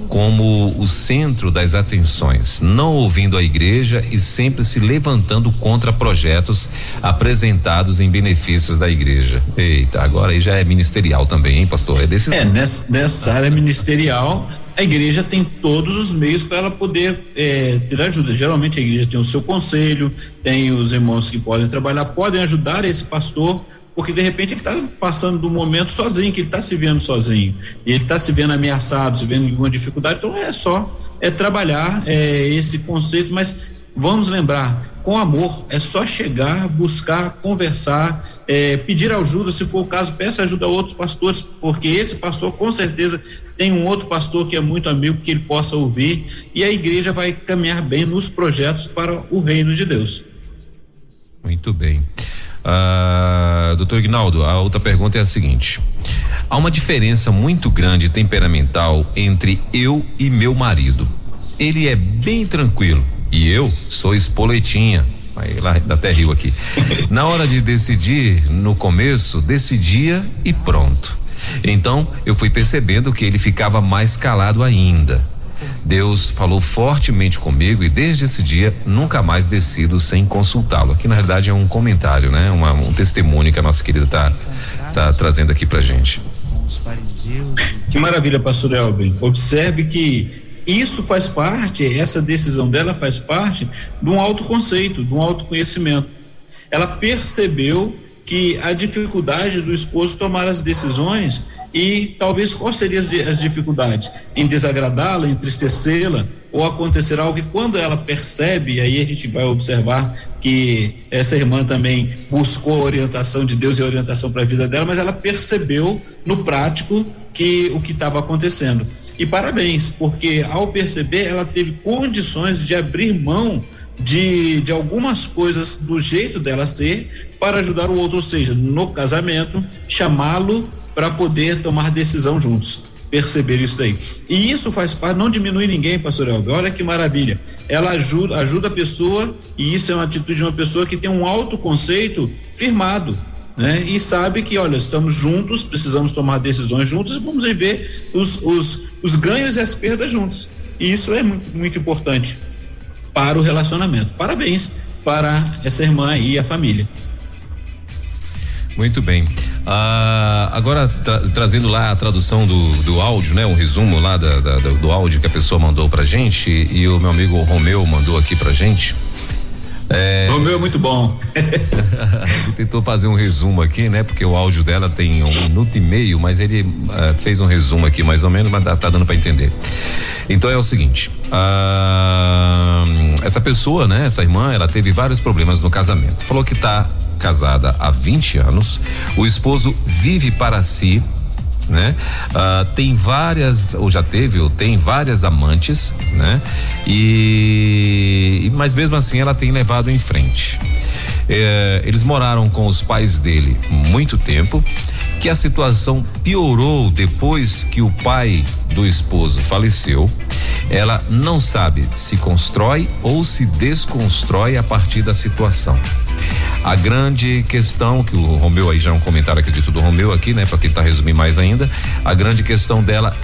como o centro das atenções, não ouvindo a igreja e sempre se levantando contra projetos apresentados em benefícios da igreja? Eita, agora aí já é ministerial também, hein, pastor? É decisão. Nessa área ministerial, a igreja tem todos os meios para ela poder ter ajuda. Geralmente a igreja tem o seu conselho, tem os irmãos que podem trabalhar, podem ajudar esse pastor, porque de repente ele está passando do momento sozinho, que ele está se vendo sozinho, e ele está se vendo ameaçado, se vendo em alguma dificuldade. Então é trabalhar esse conceito, mas vamos lembrar, com amor, é só chegar, buscar, conversar, pedir ajuda, se for o caso, peça ajuda a outros pastores, porque esse pastor com certeza tem um outro pastor que é muito amigo, que ele possa ouvir, e a igreja vai caminhar bem nos projetos para o reino de Deus. Muito bem. Doutor Ignaldo, a outra pergunta é a seguinte: há uma diferença muito grande temperamental entre eu e meu marido. Ele é bem tranquilo e eu sou espoletinha. Aí lá até riu aqui. Na hora de decidir, no começo, decidia e pronto. Então eu fui percebendo que ele ficava mais calado ainda. Deus falou fortemente comigo e desde esse dia nunca mais decido sem consultá-lo. Aqui na realidade é um comentário, né? Um testemunho que a nossa querida tá trazendo aqui pra gente. Que maravilha, pastor Elber. Observe que isso faz parte, essa decisão dela faz parte de um autoconceito, de um autoconhecimento. Ela percebeu que a dificuldade do esposo tomar as decisões, e talvez quais seriam as dificuldades? Em desagradá-la, entristecê-la, ou acontecer algo que quando ela percebe, aí a gente vai observar que essa irmã também buscou a orientação de Deus e a orientação para a vida dela, mas ela percebeu no prático o que estava acontecendo. E parabéns, porque ao perceber ela teve condições de abrir mão de algumas coisas do jeito dela ser para ajudar o outro, ou seja, no casamento, chamá-lo para poder tomar decisão juntos, perceber isso daí. E isso faz parte, não diminui ninguém, pastor Elber, olha que maravilha, ela ajuda a pessoa, e isso é uma atitude de uma pessoa que tem um autoconceito firmado, né? E sabe que, olha, estamos juntos, precisamos tomar decisões juntos e vamos ver os ganhos e as perdas juntos. E isso é muito, muito importante para o relacionamento. Parabéns para essa irmã e a família. Muito bem. Agora trazendo lá a tradução do áudio, né? Um resumo lá do áudio que a pessoa mandou pra gente, e o meu amigo Romeu mandou aqui pra gente. Romeu é muito bom. Ele tentou fazer um resumo aqui, né? Porque o áudio dela tem 1 minuto e meio, mas ele fez um resumo aqui mais ou menos, mas tá dando pra entender. Então é o seguinte, essa pessoa, né? Essa irmã, ela teve vários problemas no casamento. Falou que tá casada há 20 anos, o esposo vive para si, né? Tem várias, ou já teve, ou tem várias amantes, né? Mas mesmo assim ela tem levado em frente. Eles moraram com os pais dele muito tempo, que a situação piorou depois que o pai do esposo faleceu. Ela não sabe se constrói ou se desconstrói a partir da situação. A grande questão que o Romeu, aí já é um comentário, acredito, do Romeu aqui, né, para tentar resumir mais ainda, a grande questão dela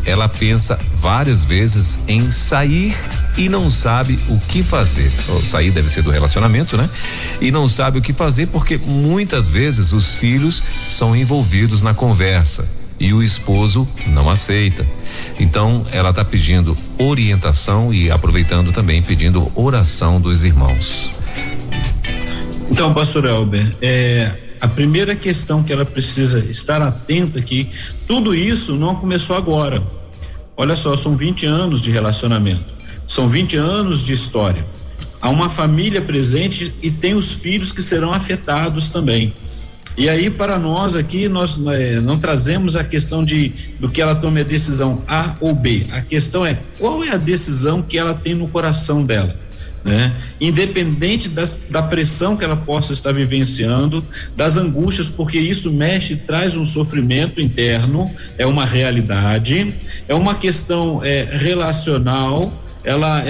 ela pensa várias vezes em sair e não sabe o que fazer. Sair deve ser do relacionamento, né? E não sabe o que fazer porque muitas vezes os filhos são envolvidos na conversa e o esposo não aceita. Então ela está pedindo orientação e aproveitando também pedindo oração dos irmãos. Então, pastor Elber, a primeira questão que ela precisa estar atenta é que tudo isso não começou agora. Olha só, são 20 anos de relacionamento, são 20 anos de história. Há uma família presente e tem os filhos que serão afetados também. E aí, para nós aqui, nós não trazemos a questão do que ela tome a decisão A ou B. A questão é qual é a decisão que ela tem no coração dela. Né? Independente da pressão que ela possa estar vivenciando, das angústias, porque isso mexe, traz um sofrimento interno, é uma realidade, é uma questão relacional, ela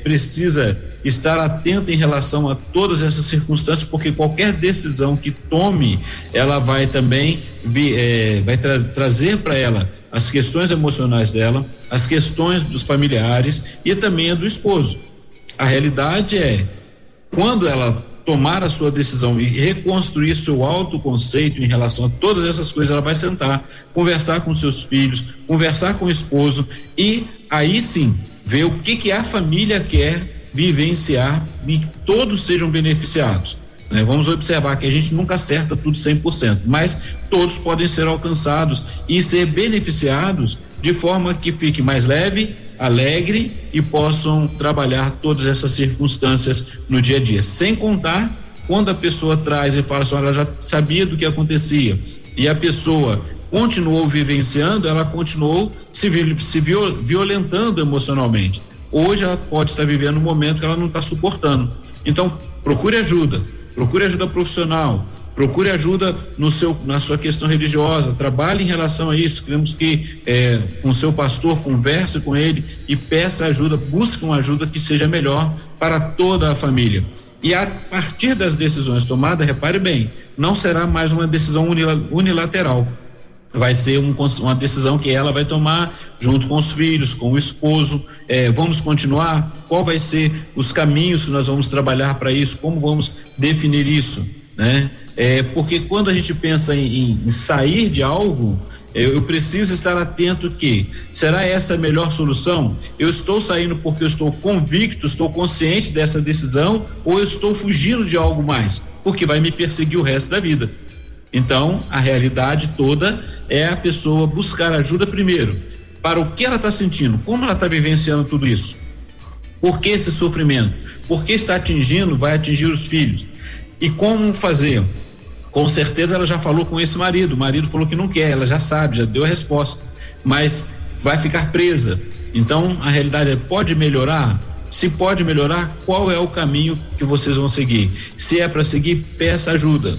precisa estar atenta em relação a todas essas circunstâncias, porque qualquer decisão que tome, ela vai também trazer para ela as questões emocionais dela, as questões dos familiares e também a do esposo. A realidade é, quando ela tomar a sua decisão e reconstruir seu autoconceito em relação a todas essas coisas, ela vai sentar, conversar com seus filhos, conversar com o esposo e aí sim ver o que a família quer vivenciar e que todos sejam beneficiados. Vamos observar que a gente nunca acerta tudo 100%, mas todos podem ser alcançados e ser beneficiados de forma que fique mais leve, alegre e possam trabalhar todas essas circunstâncias no dia a dia. Sem contar quando a pessoa traz e fala assim, ela já sabia do que acontecia e a pessoa continuou vivenciando, ela continuou se violentando emocionalmente. Hoje ela pode estar vivendo um momento que ela não está suportando. Então, procure ajuda profissional, procure ajuda na sua questão religiosa, trabalhe em relação a isso. Queremos que com o seu pastor converse com ele e peça ajuda, busque uma ajuda que seja melhor para toda a família. E a partir das decisões tomadas, repare bem, não será mais uma decisão unilateral. Vai ser uma decisão que ela vai tomar junto com os filhos, com o esposo. Vamos continuar? Qual vai ser os caminhos que nós vamos trabalhar para isso? Como vamos definir isso, né? Porque quando a gente pensa em sair de algo, eu preciso estar atento que será essa a melhor solução? Eu estou saindo porque eu estou convicto, estou consciente dessa decisão, ou eu estou fugindo de algo mais? Porque vai me perseguir o resto da vida. Então, a realidade toda é a pessoa buscar ajuda primeiro, para o que ela está sentindo, como ela está vivenciando tudo isso, por que esse sofrimento, por que está vai atingir os filhos, e como fazer. Com certeza ela já falou com esse marido, o marido falou que não quer, ela já sabe, já deu a resposta, mas vai ficar presa. Então, a realidade é, pode melhorar? Se pode melhorar, qual é o caminho que vocês vão seguir? Se é para seguir, peça ajuda.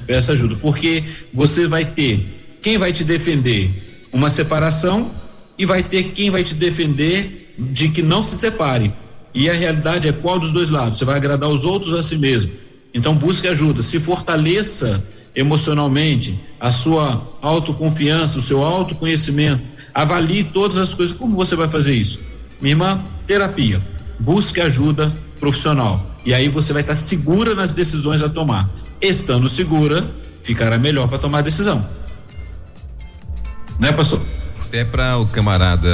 Peça ajuda, porque você vai ter quem vai te defender uma separação e vai ter quem vai te defender de que não se separe, e a realidade é qual dos dois lados, você vai agradar os outros a si mesmo. Então busque ajuda, se fortaleça emocionalmente, a sua autoconfiança, o seu autoconhecimento, avalie todas as coisas. Como você vai fazer isso? Minha irmã, terapia, busque ajuda profissional, e aí você vai estar segura nas decisões a tomar. Estando segura, ficará melhor para tomar a decisão. Né, pastor? É para o camarada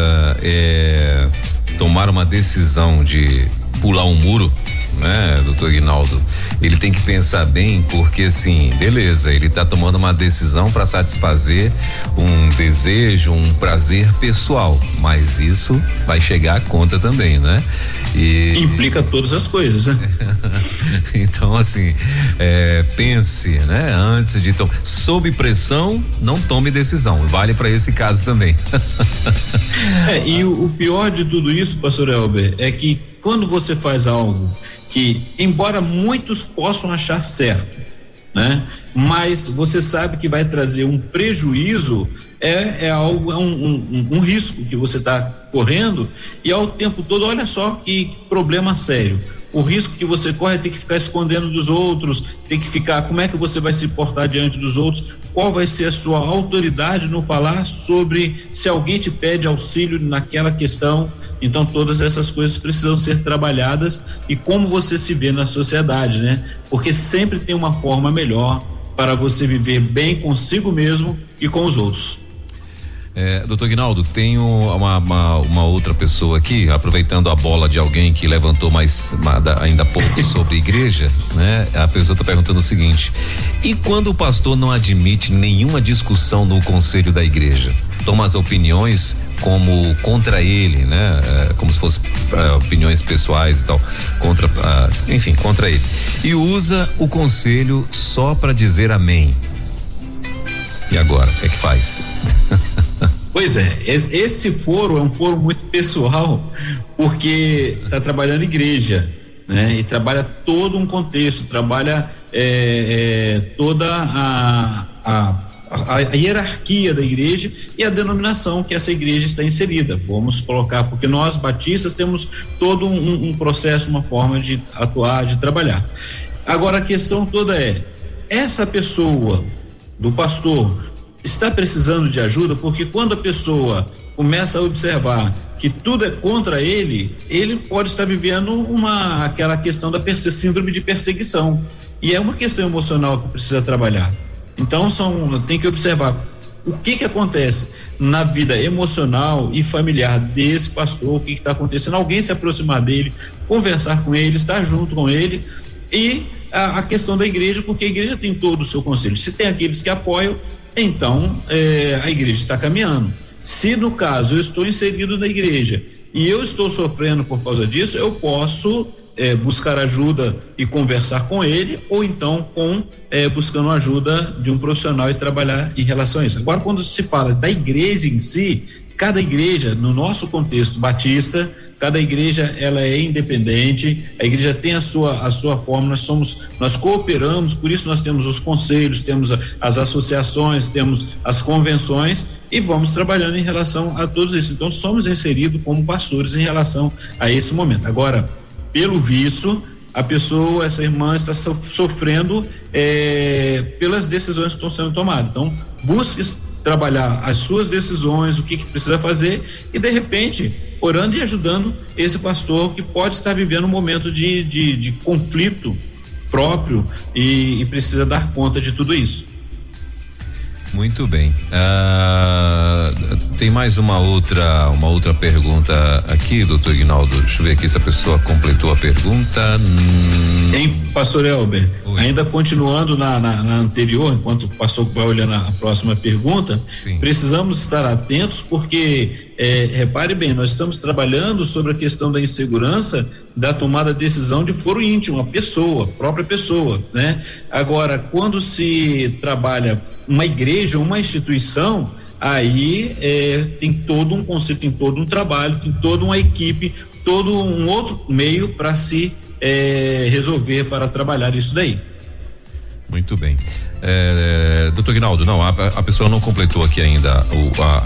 tomar uma decisão de pular um muro, né, doutor Aguinaldo, ele tem que pensar bem, porque assim, beleza, ele tá tomando uma decisão para satisfazer um desejo, um prazer pessoal, mas isso vai chegar à conta também, né? E implica todas as coisas, né? Então, assim, pense, né? Antes de tomar, sob pressão, não tome decisão, vale para esse caso também. E o pior de tudo isso, pastor Elber, é que quando você faz algo que, embora muitos possam achar certo, né? Mas você sabe que vai trazer um prejuízo, é algo, um risco que você está correndo, e ao tempo todo, olha só que problema sério. O risco que você corre é ter que ficar escondendo dos outros, tem que ficar, como é que você vai se portar diante dos outros, qual vai ser a sua autoridade no falar sobre se alguém te pede auxílio naquela questão. Então todas essas coisas precisam ser trabalhadas, e como você se vê na sociedade, né? Porque sempre tem uma forma melhor para você viver bem consigo mesmo e com os outros. Doutor Aguinaldo, tenho uma outra pessoa aqui, aproveitando a bola de alguém que levantou ainda há pouco sobre igreja, né? A pessoa está perguntando o seguinte: e quando o pastor não admite nenhuma discussão no conselho da igreja, toma as opiniões como contra ele, né? Como se fossem opiniões pessoais e tal, contra ele, e usa o conselho só para dizer amém. E agora, o que é que faz? Pois é, esse foro é um foro muito pessoal, porque está trabalhando igreja, né? E trabalha todo um contexto, trabalha toda a hierarquia da igreja e a denominação que essa igreja está inserida. Vamos colocar, porque nós batistas temos todo um processo, uma forma de atuar, de trabalhar. Agora a questão toda essa pessoa do pastor está precisando de ajuda, porque quando a pessoa começa a observar que tudo é contra ele pode estar vivendo aquela questão da síndrome de perseguição, e é uma questão emocional que precisa trabalhar. Então tem que observar o que acontece na vida emocional e familiar desse pastor, o que está acontecendo, alguém se aproximar dele, conversar com ele, estar junto com ele, e a questão da igreja, porque a igreja tem todo o seu conselho. Se tem aqueles que apoiam, então a igreja está caminhando. Se no caso eu estou inserido na igreja e eu estou sofrendo por causa disso, eu posso buscar ajuda e conversar com ele, ou então buscando ajuda de um profissional e trabalhar em relação a isso. Agora, quando se fala da igreja em si, cada igreja, no nosso contexto batista, cada igreja ela é independente, a igreja tem a sua forma, nós cooperamos, por isso nós temos os conselhos, temos as associações, temos as convenções, e vamos trabalhando em relação a todos isso. Então somos inseridos como pastores em relação a esse momento. Agora, pelo visto, essa irmã está sofrendo pelas decisões que estão sendo tomadas. Então busque trabalhar as suas decisões, o que precisa fazer, e de repente orando e ajudando esse pastor que pode estar vivendo um momento de conflito próprio e precisa dar conta de tudo isso. Muito bem. Tem mais uma outra pergunta aqui, doutor Aguinaldo. Deixa eu ver aqui se a pessoa completou a pergunta. Pastor Elber, ainda continuando na anterior, enquanto o pastor vai olhando a próxima pergunta, sim, precisamos estar atentos, porque repare bem, nós estamos trabalhando sobre a questão da insegurança da tomada de decisão de foro íntimo, a própria pessoa, né? Agora, quando se trabalha uma igreja, uma instituição, aí tem todo um conceito, tem todo um trabalho, tem toda uma equipe, todo um outro meio para se resolver, para trabalhar isso daí. Muito bem. Doutor Aguinaldo, não, a pessoa não completou aqui ainda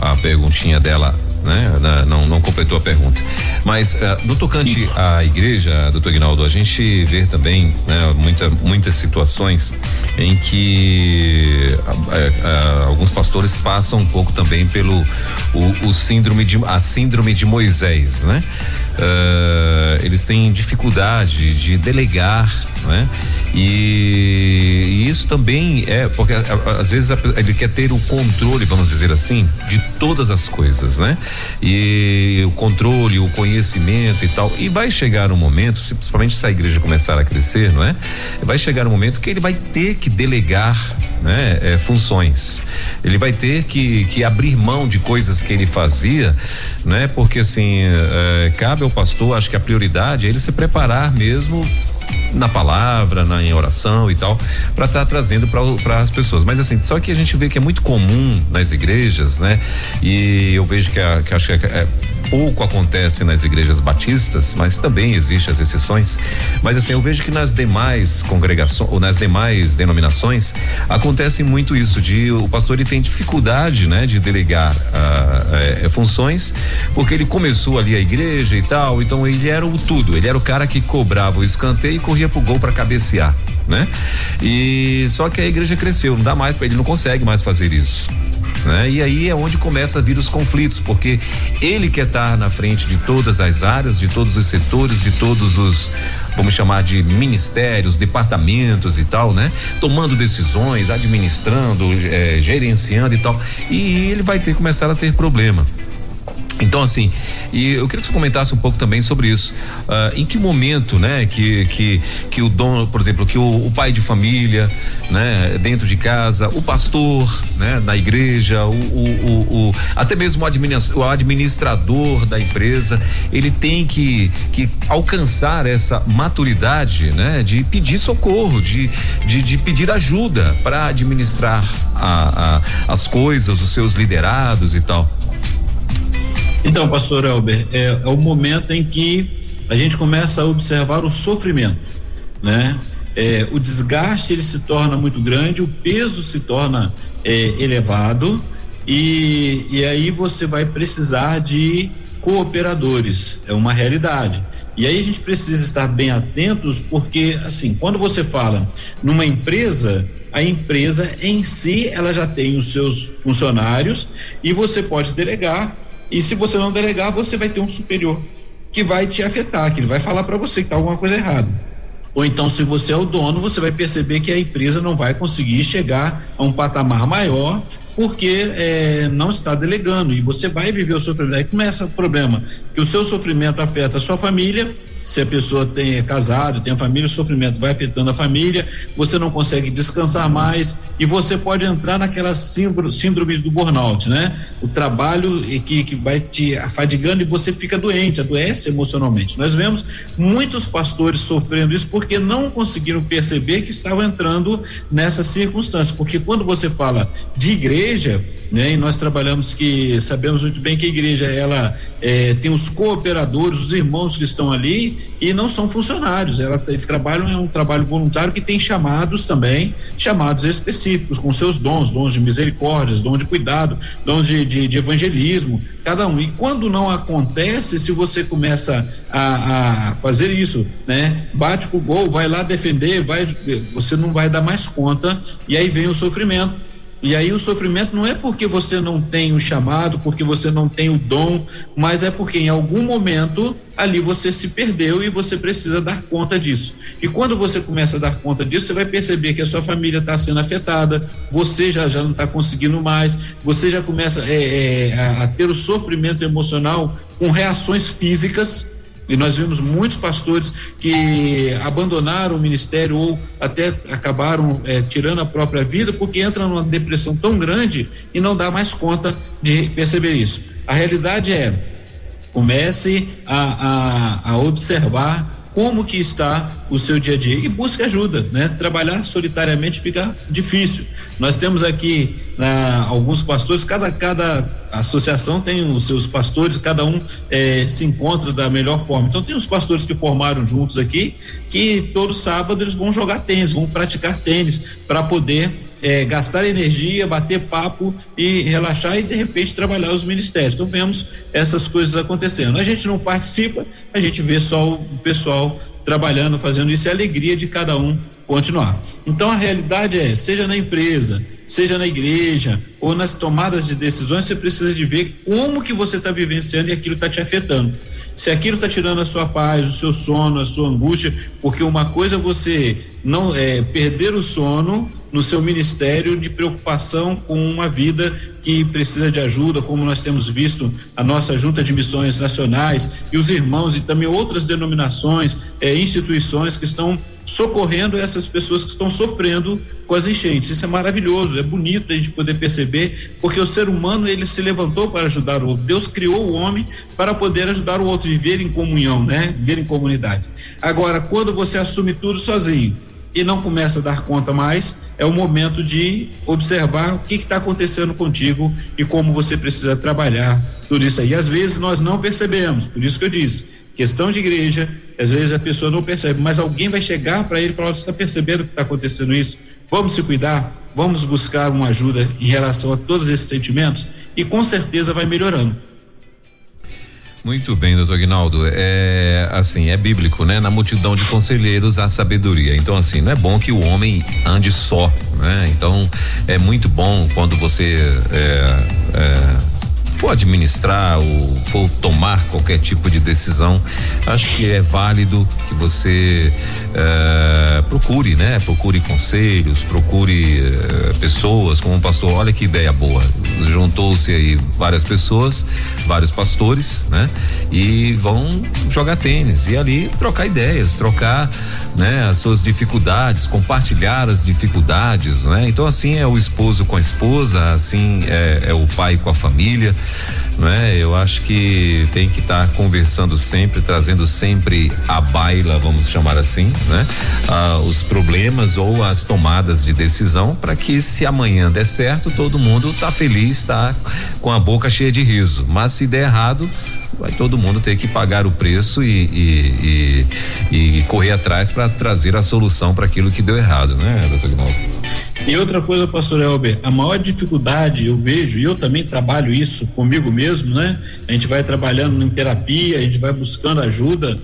a perguntinha dela, né? Não completou a pergunta. Mas no tocante à igreja, doutor Aguinaldo, a gente vê também, né, muitas situações em que alguns pastores passam um pouco também pelo a síndrome de Moisés, né? Eles têm dificuldade de delegar, né? E isso também porque às vezes ele quer ter o controle, vamos dizer assim, de todas as coisas, né? E o controle, o conhecimento e tal, e vai chegar um momento, principalmente se a igreja começar a crescer, não é? Vai chegar um momento que ele vai ter que delegar, né? Funções, ele vai ter que abrir mão de coisas que ele fazia, né? Porque assim, cabe ao pastor, acho que a prioridade é ele se preparar mesmo na palavra, em oração e tal, para estar trazendo para as pessoas. Mas assim, só que a gente vê que é muito comum nas igrejas, né? E eu vejo que acho que pouco acontece nas igrejas batistas, mas também existem as exceções. Mas assim, eu vejo que nas demais congregações ou nas demais denominações acontece muito isso, de o pastor ele tem dificuldade, né, de delegar funções, porque ele começou ali a igreja e tal, então ele era o tudo, ele era o cara que cobrava o escanteio e corria pro gol para cabecear, né? E só que a igreja cresceu, não dá mais para ele, não consegue mais fazer isso, né? E aí é onde começa a vir os conflitos, porque ele quer estar na frente de todas as áreas, de todos os setores, de todos os, vamos chamar de ministérios, departamentos e tal, né? Tomando decisões, administrando, gerenciando e tal, e ele vai começar a ter problema. Então assim, e eu queria que você comentasse um pouco também sobre isso, em que momento, né, que o dono, por exemplo, que o pai de família, né, dentro de casa, o pastor, né, na igreja, até mesmo o administrador da empresa, ele tem que alcançar essa maturidade, né, de pedir socorro, de pedir ajuda para administrar as coisas, os seus liderados e tal. Então, pastor Elber, é o momento em que a gente começa a observar o sofrimento, né? O desgaste ele se torna muito grande, o peso se torna elevado e aí você vai precisar de cooperadores, é uma realidade. E aí a gente precisa estar bem atentos, porque assim, quando você fala numa empresa, a empresa em si, ela já tem os seus funcionários e você pode delegar. E se você não delegar, você vai ter um superior que vai te afetar, que ele vai falar para você que tá alguma coisa errada. Ou então, se você é o dono, você vai perceber que a empresa não vai conseguir chegar a um patamar maior porque não está delegando, e você vai viver o sofrimento. Aí começa o problema, que o seu sofrimento afeta a sua família. Se a pessoa é casado, tem a família, o sofrimento vai afetando a família, você não consegue descansar mais e você pode entrar naquela síndrome do burnout, né? O trabalho que vai te afadigando e você fica doente, adoece emocionalmente. Nós vemos muitos pastores sofrendo isso porque não conseguiram perceber que estavam entrando nessa circunstância, porque quando você fala de igreja, né? E nós sabemos muito bem que a igreja ela tem os cooperadores, os irmãos que estão ali e não são funcionários, eles trabalham, é um trabalho voluntário que tem chamados também, chamados específicos, com seus dons de misericórdia, dons de cuidado, dons de evangelismo, cada um. E quando não acontece, se você começa a fazer isso, né? Bate pro gol, vai lá defender, você não vai dar mais conta, e aí vem o sofrimento. E aí o sofrimento não é porque você não tem o chamado, porque você não tem o dom, mas é porque em algum momento ali você se perdeu e você precisa dar conta disso. E quando você começa a dar conta disso, você vai perceber que a sua família está sendo afetada, você já não está conseguindo mais, você já começa a ter o sofrimento emocional com reações físicas. E nós vimos muitos pastores que abandonaram o ministério ou até acabaram tirando a própria vida porque entram numa depressão tão grande e não dá mais conta de perceber isso. A realidade comece a observar como que está o seu dia a dia e busque ajuda, né? Trabalhar solitariamente fica difícil. Nós temos aqui alguns pastores, cada associação tem os seus pastores, cada um se encontra da melhor forma. Então tem os pastores que formaram juntos aqui, que todo sábado eles vão jogar tênis, vão praticar tênis para poder gastar energia, bater papo e relaxar e de repente trabalhar os ministérios. Então vemos essas coisas acontecendo. A gente não participa, a gente vê só o pessoal trabalhando, fazendo isso, e a alegria de cada um continuar. Então a realidade seja na empresa, seja na igreja, ou nas tomadas de decisões, você precisa de ver como que você está vivenciando e aquilo está te afetando. Se aquilo está tirando a sua paz, o seu sono, a sua angústia, porque uma coisa é você não perder o sono no seu ministério de preocupação com uma vida que precisa de ajuda, como nós temos visto a nossa Junta de Missões Nacionais e os irmãos e também outras denominações, instituições que estão socorrendo essas pessoas que estão sofrendo com as enchentes. Isso é maravilhoso, é bonito a gente poder perceber, porque o ser humano, ele se levantou para ajudar o outro. Deus criou o homem para poder ajudar o outro, viver em comunhão, né? Viver em comunidade. Agora, quando você assume tudo sozinho e não começa a dar conta mais, é o momento de observar o que está acontecendo contigo e como você precisa trabalhar tudo isso aí. Às vezes nós não percebemos, por isso que eu disse, questão de igreja, às vezes a pessoa não percebe, mas alguém vai chegar para ele e falar: você está percebendo que está acontecendo isso? Vamos se cuidar, vamos buscar uma ajuda em relação a todos esses sentimentos, e com certeza vai melhorando. Muito bem, doutor Aguinaldo, é bíblico, né? Na multidão de conselheiros há sabedoria. Então, assim, não é bom que o homem ande só, né? Então, é muito bom quando você for administrar ou for tomar qualquer tipo de decisão, acho que é válido que você procure, né? Procure conselhos, procure pessoas, como o pastor, olha que ideia boa, juntou-se aí várias pessoas, vários pastores, né? E vão jogar tênis e ali trocar ideias, trocar, né? As suas dificuldades, compartilhar as dificuldades, né? Então, assim é o esposo com a esposa, assim é o pai com a família, né? Eu acho que tem que estar conversando sempre, trazendo sempre à baila, vamos chamar assim, né? Os problemas ou as tomadas de decisão, para que se amanhã der certo, todo mundo tá feliz, tá com a boca cheia de riso, mas se der errado, vai todo mundo ter que pagar o preço e correr atrás para trazer a solução para aquilo que deu errado, né, doutor Aguinaldo? E outra coisa, pastor Elber, a maior dificuldade eu vejo, e eu também trabalho isso comigo mesmo, né? A gente vai trabalhando em terapia, a gente vai buscando ajuda,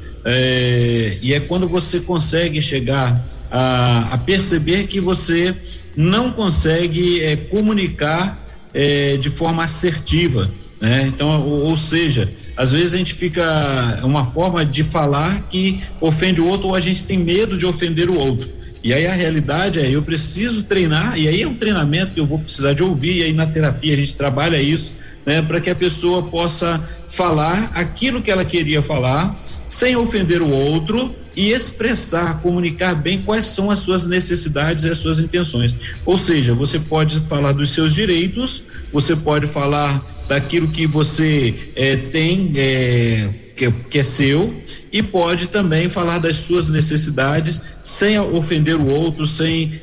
e é quando você consegue chegar a perceber que você não consegue comunicar de forma assertiva, né? Então, ou seja, às vezes a gente fica uma forma de falar que ofende o outro, ou a gente tem medo de ofender o outro. E aí a realidade eu preciso treinar, e aí é um treinamento que eu vou precisar de ouvir, e aí na terapia a gente trabalha isso, né? Para que a pessoa possa falar aquilo que ela queria falar, sem ofender o outro, e expressar, comunicar bem quais são as suas necessidades e as suas intenções. Ou seja, você pode falar dos seus direitos, você pode falar daquilo que você tem, que é seu, e pode também falar das suas necessidades sem ofender o outro, sem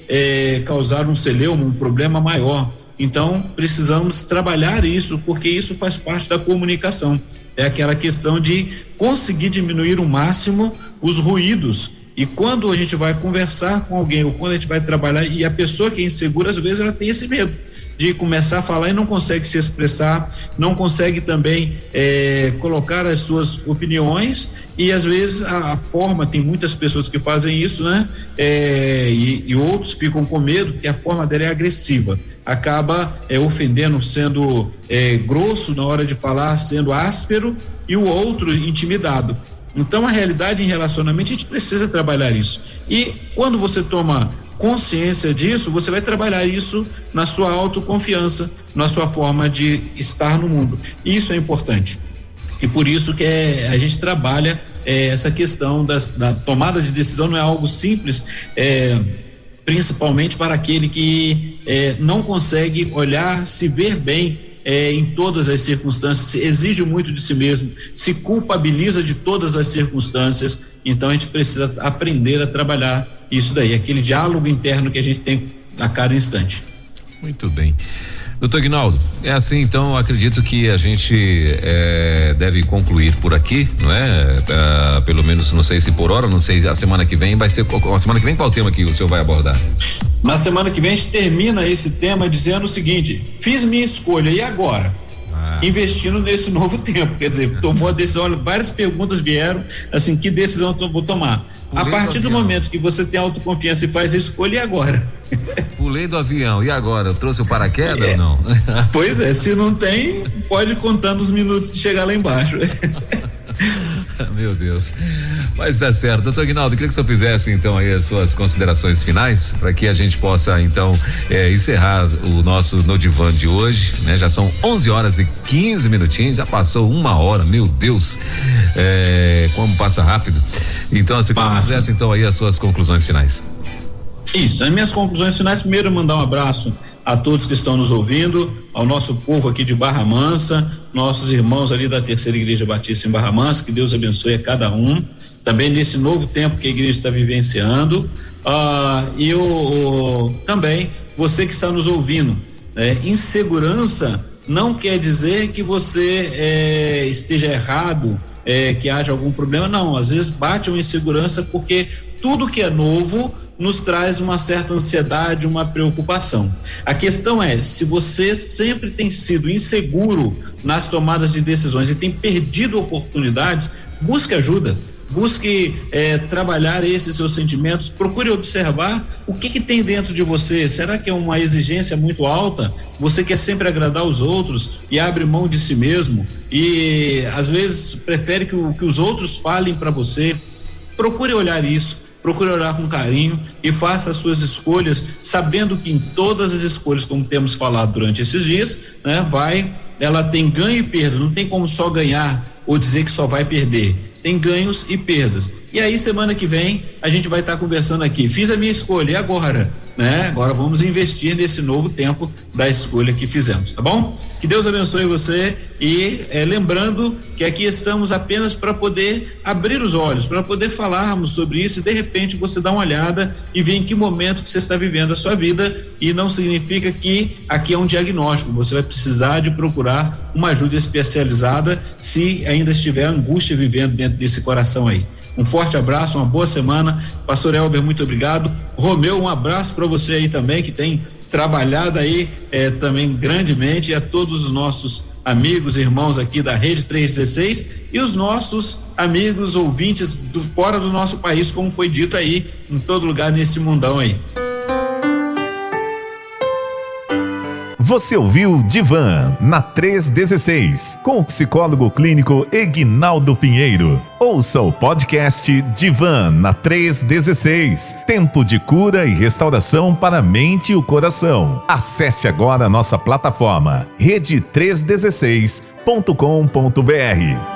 causar um celeuma, um problema maior. Então, precisamos trabalhar isso, porque isso faz parte da comunicação. É aquela questão de conseguir diminuir o máximo os ruídos. E quando a gente vai conversar com alguém, ou quando a gente vai trabalhar, e a pessoa que é insegura, às vezes ela tem esse medo de começar a falar e não consegue se expressar, não consegue também colocar as suas opiniões, e às vezes a forma, tem muitas pessoas que fazem isso, né? E outros ficam com medo, que a forma dela é agressiva, acaba ofendendo, sendo grosso na hora de falar, sendo áspero, e o outro intimidado. Então, a realidade em relacionamento, a gente precisa trabalhar isso. E quando você toma consciência disso, você vai trabalhar isso na sua autoconfiança, na sua forma de estar no mundo. Isso é importante. E por isso que a gente trabalha essa questão da tomada de decisão. Não é algo simples, principalmente para aquele que não consegue olhar, se ver bem em todas as circunstâncias, exige muito de si mesmo, se culpabiliza de todas as circunstâncias. Então a gente precisa aprender a trabalhar isso daí, aquele diálogo interno que a gente tem a cada instante. Muito bem. Doutor Aguinaldo, é assim, então eu acredito que a gente deve concluir por aqui, não é? Pelo menos, não sei se por hora, não sei, a semana que vem vai ser, a semana que vem qual tema que o senhor vai abordar? Na semana que vem a gente termina esse tema dizendo o seguinte: fiz minha escolha, e agora? investindo nesse novo tempo. Quer dizer, tomou a decisão, olha, várias perguntas vieram, assim, que decisão eu vou tomar? A partir do momento que você tem autoconfiança e faz a escolha, e agora? Pulei do avião, e agora? Eu trouxe o paraquedas ou não? Pois é, se não tem, pode ir contando os minutos de chegar lá embaixo. Meu Deus. Mas tá certo. Doutor Aguinaldo, queria que o senhor fizesse então aí as suas considerações finais, para que a gente possa então encerrar o nosso No Divã de hoje, né? Já são 11h15, já passou 1 hora, meu Deus, como passa rápido. Então, se você fizesse então aí as suas conclusões finais. Isso, as minhas conclusões finais, primeiro mandar um abraço a todos que estão nos ouvindo, ao nosso povo aqui de Barra Mansa, nossos irmãos ali da Terceira Igreja Batista em Barra Mansa, que Deus abençoe a cada um, também nesse novo tempo que a igreja está vivenciando, e também você que está nos ouvindo, insegurança não quer dizer que você esteja errado, que haja algum problema, não, às vezes bate uma insegurança porque tudo que é novo nos traz uma certa ansiedade, uma preocupação. A questão é, se você sempre tem sido inseguro nas tomadas de decisões e tem perdido oportunidades, busque ajuda, busque trabalhar esses seus sentimentos, procure observar o que tem dentro de você. Será que é uma exigência muito alta? Você quer sempre agradar os outros e abre mão de si mesmo e às vezes prefere que os outros falem para você? Procure olhar isso, procure orar com carinho e faça as suas escolhas, sabendo que em todas as escolhas, como temos falado durante esses dias, ela tem ganho e perda, não tem como só ganhar ou dizer que só vai perder, tem ganhos e perdas. E aí semana que vem a gente vai estar conversando aqui, fiz a minha escolha, e agora? Agora vamos investir nesse novo tempo da escolha que fizemos, tá bom? Que Deus abençoe você e lembrando que aqui estamos apenas para poder abrir os olhos, para poder falarmos sobre isso e de repente você dá uma olhada e vê em que momento que você está vivendo a sua vida, e não significa que aqui é um diagnóstico, você vai precisar de procurar uma ajuda especializada se ainda estiver angústia vivendo dentro desse coração aí. Um forte abraço, uma boa semana. Pastor Elber, muito obrigado. Romeu, um abraço para você aí também, que tem trabalhado aí também grandemente, e a todos os nossos amigos, irmãos aqui da Rede 316 e os nossos amigos ouvintes fora do nosso país, como foi dito aí, em todo lugar nesse mundão aí. Você ouviu Divã na 316, com o psicólogo clínico Eguinaldo Pinheiro. Ouça o podcast Divã na 316, tempo de cura e restauração para a mente e o coração. Acesse agora a nossa plataforma rede316.com.br.